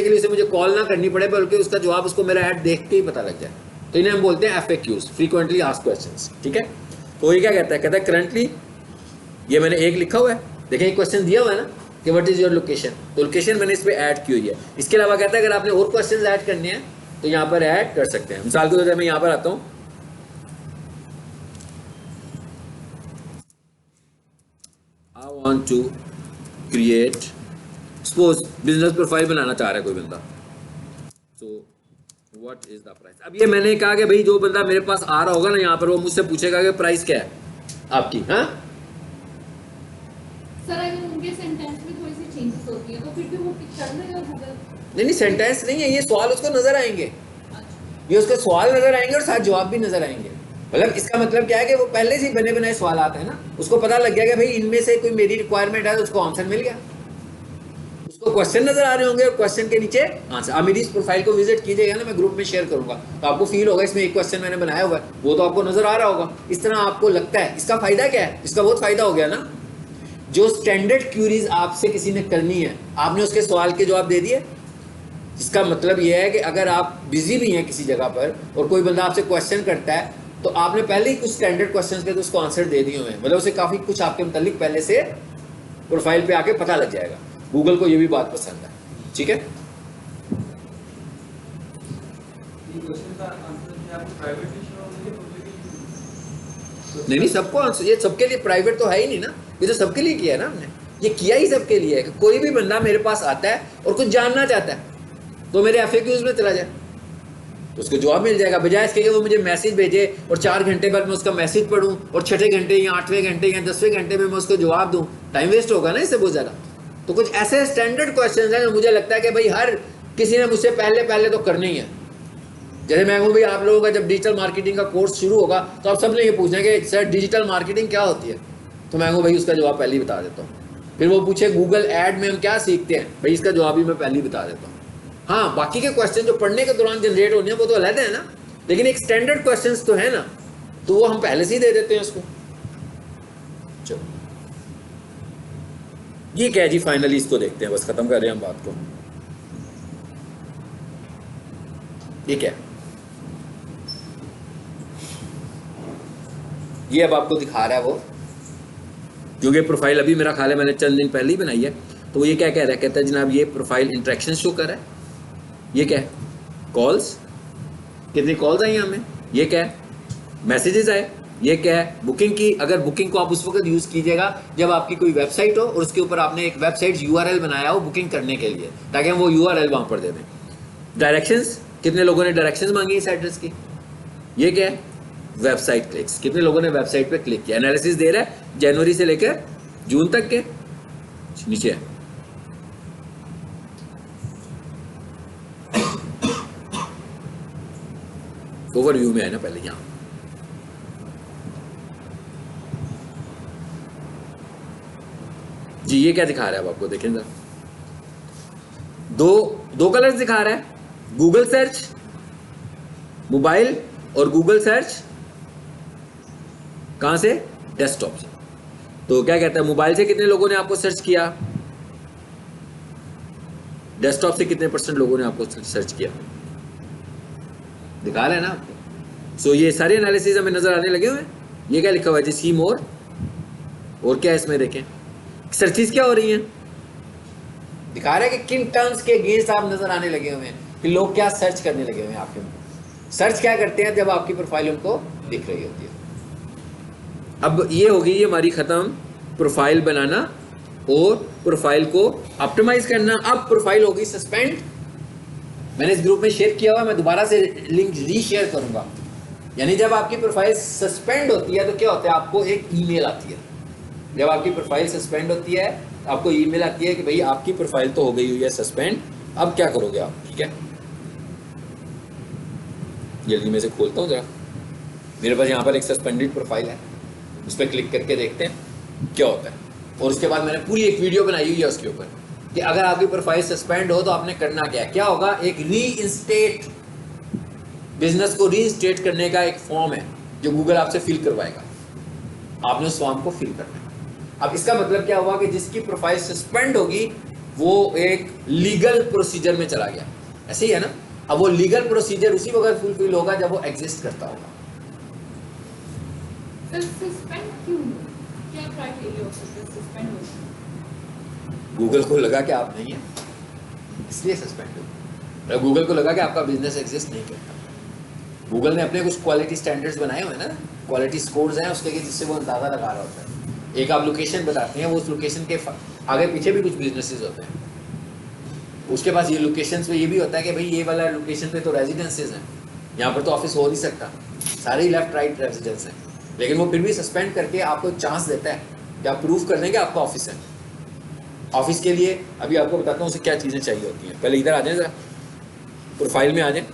के लिए उसे मुझे कॉल ना करनी पड़े, बल्कि उसका जवाब उसको मेरा ऐड देख के ही पता लग जाए। तो इन्हें हम बोलते हैं FAQs, फ्रीक्वेंटली आस्क्ड क्वेश्चंस, ठीक है। तो ये क्या कहता है करंटली, ये मैंने एक लिखा हुआ है, देखें क्वेश्चन दिया हुआ है ना कि व्हाट इज योर लोकेशन, तो लोकेशन मैंने इस पर ऐड की हुई है। इसके अलावा कहता है अगर आपने और क्वेश्चन ऐड करने हैं तो यहाँ पर ऐड कर सकते हैं। मिसाल के तौर पर मैं यहाँ पर आता हूँ, I want to create, suppose business profile बनाना चाह रहा है कोई बंदा, so what is the price. अब ये मैंने कहा कि भाई जो बंदा मेरे पास आ रहा होगा ना यहाँ पर, वो मुझसे पूछेगा कि प्राइस क्या है आपकी। हाँ सर, अगर उनके सेंटेंस में थोड़ी सी चेंजेस होती है तो फिर भी वो पिक कर लेगा गूगल? नहीं, सेंटेंस नहीं है, ये सवाल उसको नजर आएंगे, ये उसके सवाल नजर आएंगे और साथ जवाब भी नजर आएंगे। मतलब इसका मतलब क्या है कि वो पहले से बने बनाए सवाल आते हैं ना, उसको पता लग गया कि भाई इनमें से कोई मेरी रिक्वायरमेंट है, तो उसको आंसर मिल गया। उसको क्वेश्चन नजर आ रहे होंगे और क्वेश्चन के नीचे आंसर। आप मेरी इस प्रोफाइल को विजिट कीजिएगा ना, मैं ग्रुप में शेयर करूंगा, तो आपको फील होगा इसमें एक क्वेश्चन मैंने बनाया हुआ है, वो तो आपको नजर आ रहा होगा। इस तरह आपको लगता है। इसका फायदा क्या है? इसका बहुत फायदा हो गया ना, जो स्टैंडर्ड क्यूरीज आपसे किसी ने करनी है, आपने उसके सवाल के जवाब दे दिए। इसका मतलब यह है कि अगर आप बिजी भी हैं किसी जगह पर और कोई बंदा आपसे क्वेश्चन करता है, तो आपने पहले ही कुछ स्टैंडर्ड क्वेश्चंस के तो उसको आंसर दे दिए हुए हैं, मतलब उसे काफ़ी कुछ आपके मुतालिक पहले से प्रोफाइल पे आके पता लग जाएगा। गूगल को ये भी बात पसंद है, ठीक है। नहीं, सबको आंसर, ये सबके लिए प्राइवेट तो है ही नहीं ना, ये तो सबके लिए किया है ना हमने, ये किया ही सबके लिए है कि कोई भी बंदा मेरे पास आता है और कुछ जानना चाहता है तो मेरे FAQs में चला जाए, तो उसको जवाब मिल जाएगा। बजाय इसके कि वो मुझे मैसेज भेजे और 4 घंटे बाद मैं उसका मैसेज पढूं और 6ठे घंटे या 8वें घंटे या 10वें घंटे में मैं उसको जवाब दूं, टाइम वेस्ट होगा ना इससे बहुत ज़्यादा। तो कुछ ऐसे स्टैंडर्ड क्वेश्चन हैं जो मुझे लगता है कि भाई हर किसी ने मुझसे पहले तो करने ही है। जैसे मैं कहूँ भाई आप लोगों का जब डिजिटल मार्केटिंग का कोर्स शुरू होगा तो आप सब ने ये पूछना कि सर डिजिटल मार्केटिंग क्या होती है, तो मैं कहूँ भाई उसका जवाब पहले ही बता देता हूँ। फिर वो पूछे गूगल ऐड में हम क्या सीखते हैं, भाई इसका जवाब भी मैं पहले ही बता देता हूँ। हाँ, बाकी के क्वेश्चन जो पढ़ने के दौरान जनरेट होने हैं वो तो अलग है ना, लेकिन एक स्टैंडर्ड क्वेश्चंस तो है ना, तो वो हम पहले से ही दे देते हैं उसको। चलो ये क्या है जी, फाइनली इसको देखते हैं, बस खत्म कर रहे हैं हम बात को। ये क्या है, ये अब आपको दिखा रहा है वो, क्योंकि प्रोफाइल अभी मेरा ख्याल है मैंने चंद दिन पहले ही बनाई है। तो ये क्या कह रहा है, कहता है जनाब ये प्रोफाइल इंटरेक्शन शो कर रहा है। ये क्या है, कॉल्स, कितनी कॉल्स आई हमें, ये क्या है, मैसेजेस आए, ये क्या है, बुकिंग की। अगर बुकिंग को आप उस वक्त यूज़ कीजिएगा जब आपकी कोई वेबसाइट हो और उसके ऊपर आपने एक वेबसाइट URL बनाया हो बुकिंग करने के लिए, ताकि हम वो URL वहाँ पर दे दें। डायरेक्शंस, कितने लोगों ने डायरेक्शंस मांगी इस एड्रेस की। ये क्या है, वेबसाइट क्लिक्स, कितने लोगों ने वेबसाइट पे क्लिक किया। एनालिसिस दे रहा है जनवरी से लेकर जून तक के, नीचे है। ओवरव्यू में है ना पहले यहाँ, जी ये क्या दिखा रहा है अब आपको, देखें जरा, दो कलर्स दिखा रहा है, गूगल सर्च मोबाइल और गूगल सर्च कहां से, डेस्कटॉप से। तो क्या कहता है, मोबाइल से कितने लोगों ने आपको सर्च किया, डेस्कटॉप से कितने % लोगों ने आपको सर्च किया, दिखा रहा है ना आपको। सो ये सारे एनालिसिस हमें नजर आने लगे हुए हैं। ये क्या लिखा हुआ है जी, सी मोर, और क्या है इसमें देखें, सर्चेस क्या हो रही हैं, दिखा रहा है कि किन टर्म्स के अगेंस्ट आप नजर आने लगे हुए हैं, कि लोग क्या सर्च करने लगे हुए हैं आपके में। सर्च क्या करते हैं, जब आपकी प्रोफाइल उनको दिख रही होती है। अब ये होगी ये हमारी खत्म, प्रोफाइल बनाना और प्रोफाइल को ऑप्टिमाइज करना। अब प्रोफाइल होगी सस्पेंड, मैंने इस ग्रुप में शेयर किया हुआ, मैं दोबारा से लिंक रीशेयर करूंगा। यानी जब आपकी प्रोफाइल सस्पेंड होती है तो क्या होता है, आपको एक ईमेल आती है। जब आपकी प्रोफाइल सस्पेंड होती है आपको ईमेल आती है कि भाई आपकी प्रोफाइल तो हो गई हुई है सस्पेंड, अब क्या करोगे आप। ठीक है, जल्दी में से खोलता हूँ जरा, मेरे पास यहाँ पर एक सस्पेंडेड प्रोफाइल है, उस पर क्लिक करके देखते हैं क्या होता है। और उसके बाद मैंने पूरी एक वीडियो बनाई हुई है उसके ऊपर कि अगर आपकी प्रोफाइल सस्पेंड हो तो आपने करना क्या होगा। एक रीइंस्टेट, बिजनेस को रीइंस्टेट करने का एक फॉर्म है जो गूगल आपसे फिल करवाएगा, आपने उस फॉर्म को फिल करना है। अब इसका मतलब क्या हुआ कि जिसकी प्रोफाइल सस्पेंड होगी वो एक लीगल प्रोसीजर में चला गया, ऐसे ही है ना। अब वो लीगल प्रोसीजर उसी वक्त फुलफिल होगा जब वो एग्जिस्ट करता होगा। सस्पेंड क्यों, क्या क्राइटेरिया हो सकता है सस्पेंड होने? गूगल को लगा कि आप नहीं है इसलिए सस्पेंड हो। गूगल को लगा कि आपका बिजनेस एग्जिस्ट नहीं करता। गूगल ने अपने कुछ क्वालिटी स्टैंडर्ड्स बनाए हुए हैं ना, क्वालिटी स्कोर्स हैं उसके, जिससे वो अंदाजा लगा रहा होता है। एक आप लोकेशन बताते हैं, वो उस लोकेशन के आगे पीछे भी कुछ बिजनेसेस होते हैं, उसके पास ये लोकेशन पे ये भी होता है कि भाई ये वाला लोकेशन पे तो रेजिडेंसेज हैं, यहाँ पर तो ऑफिस हो नहीं सकता, सारे ही लेफ्ट राइट रेजिडेंस हैं, लेकिन वो फिर भी सस्पेंड करके आपको चांस देता है कि आप प्रूव कर देंगे आपका ऑफिस है। ऑफिस के लिए अभी आपको बताता हूँ उसे क्या चीज़ें चाहिए होती हैं। पहले इधर आ जाए जरा, प्रोफाइल में आ जाए।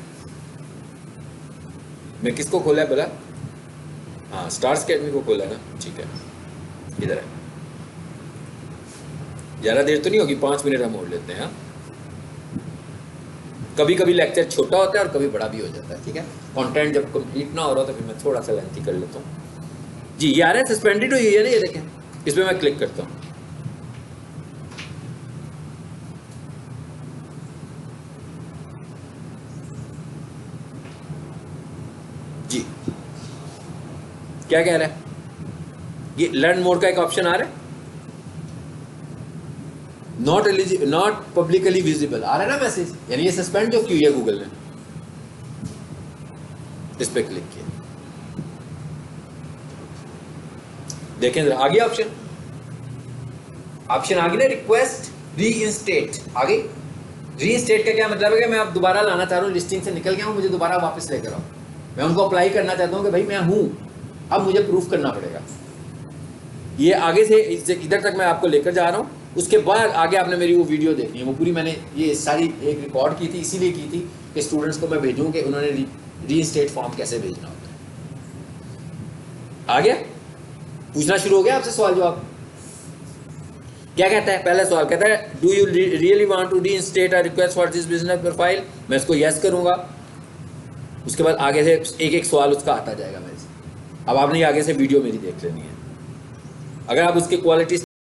मैं किसको खोला है बोला, हाँ स्टार्स अकेडमी को खोला है ना, ठीक है इधर है। ज़्यादा देर तो नहीं होगी, 5 मिनट हम मोड़ लेते हैं। हाँ, कभी कभी लेक्चर छोटा होता है और कभी बड़ा भी हो जाता है। ठीक है, कंटेंट जब कंप्लीट ना हो रहा तो फिर मैं थोड़ा सा लेंथी कर लेता हूँ जी। ये आ रहा है सस्पेंडेड हुई है ना, ये देखें, इस पर मैं क्लिक करता हूँ। जी क्या कह रहा है, ये लर्न मोड का एक ऑप्शन आ रहा है, नॉट पब्लिकली विजिबल आ रहा है ना मैसेज, यानी ये सस्पेंड जो की है गूगल ने। इस पे क्लिक किया, देखें जरा, आ गया ऑप्शन आ गई ना, रिक्वेस्ट रीइंस्टेट आ गई। रीइंस्टेट का क्या मतलब है कि मैं अब दोबारा लाना चाह रहा हूँ, लिस्टिंग से निकल गया हूँ, मुझे दोबारा वापस लेकर आओ। मैं उनको अप्लाई करना चाहता हूँ कि भाई मैं हूँ, अब मुझे प्रूफ करना पड़ेगा। ये आगे से इधर तक मैं आपको लेकर जा रहा हूँ, उसके बाद आगे आपने मेरी वो वीडियो देखनी है, वो पूरी मैंने ये सारी एक रिकॉर्ड की थी, इसीलिए की थी कि स्टूडेंट्स को मैं भेजूँ कि उन्होंने रीइंस्टेट फॉर्म कैसे भेजना होता है। आ गया, पूछना शुरू हो गया आपसे सवाल जवाब। क्या कहता है, पहला सवाल कहता है do you really want to reinstate a request for this business profile. मैं इसको यस करूंगा, उसके बाद आगे से एक एक सवाल उसका आता जाएगा मेरे से। अब आपने आगे से वीडियो मेरी देख लेनी है। अगर आप उसके क्वालिटी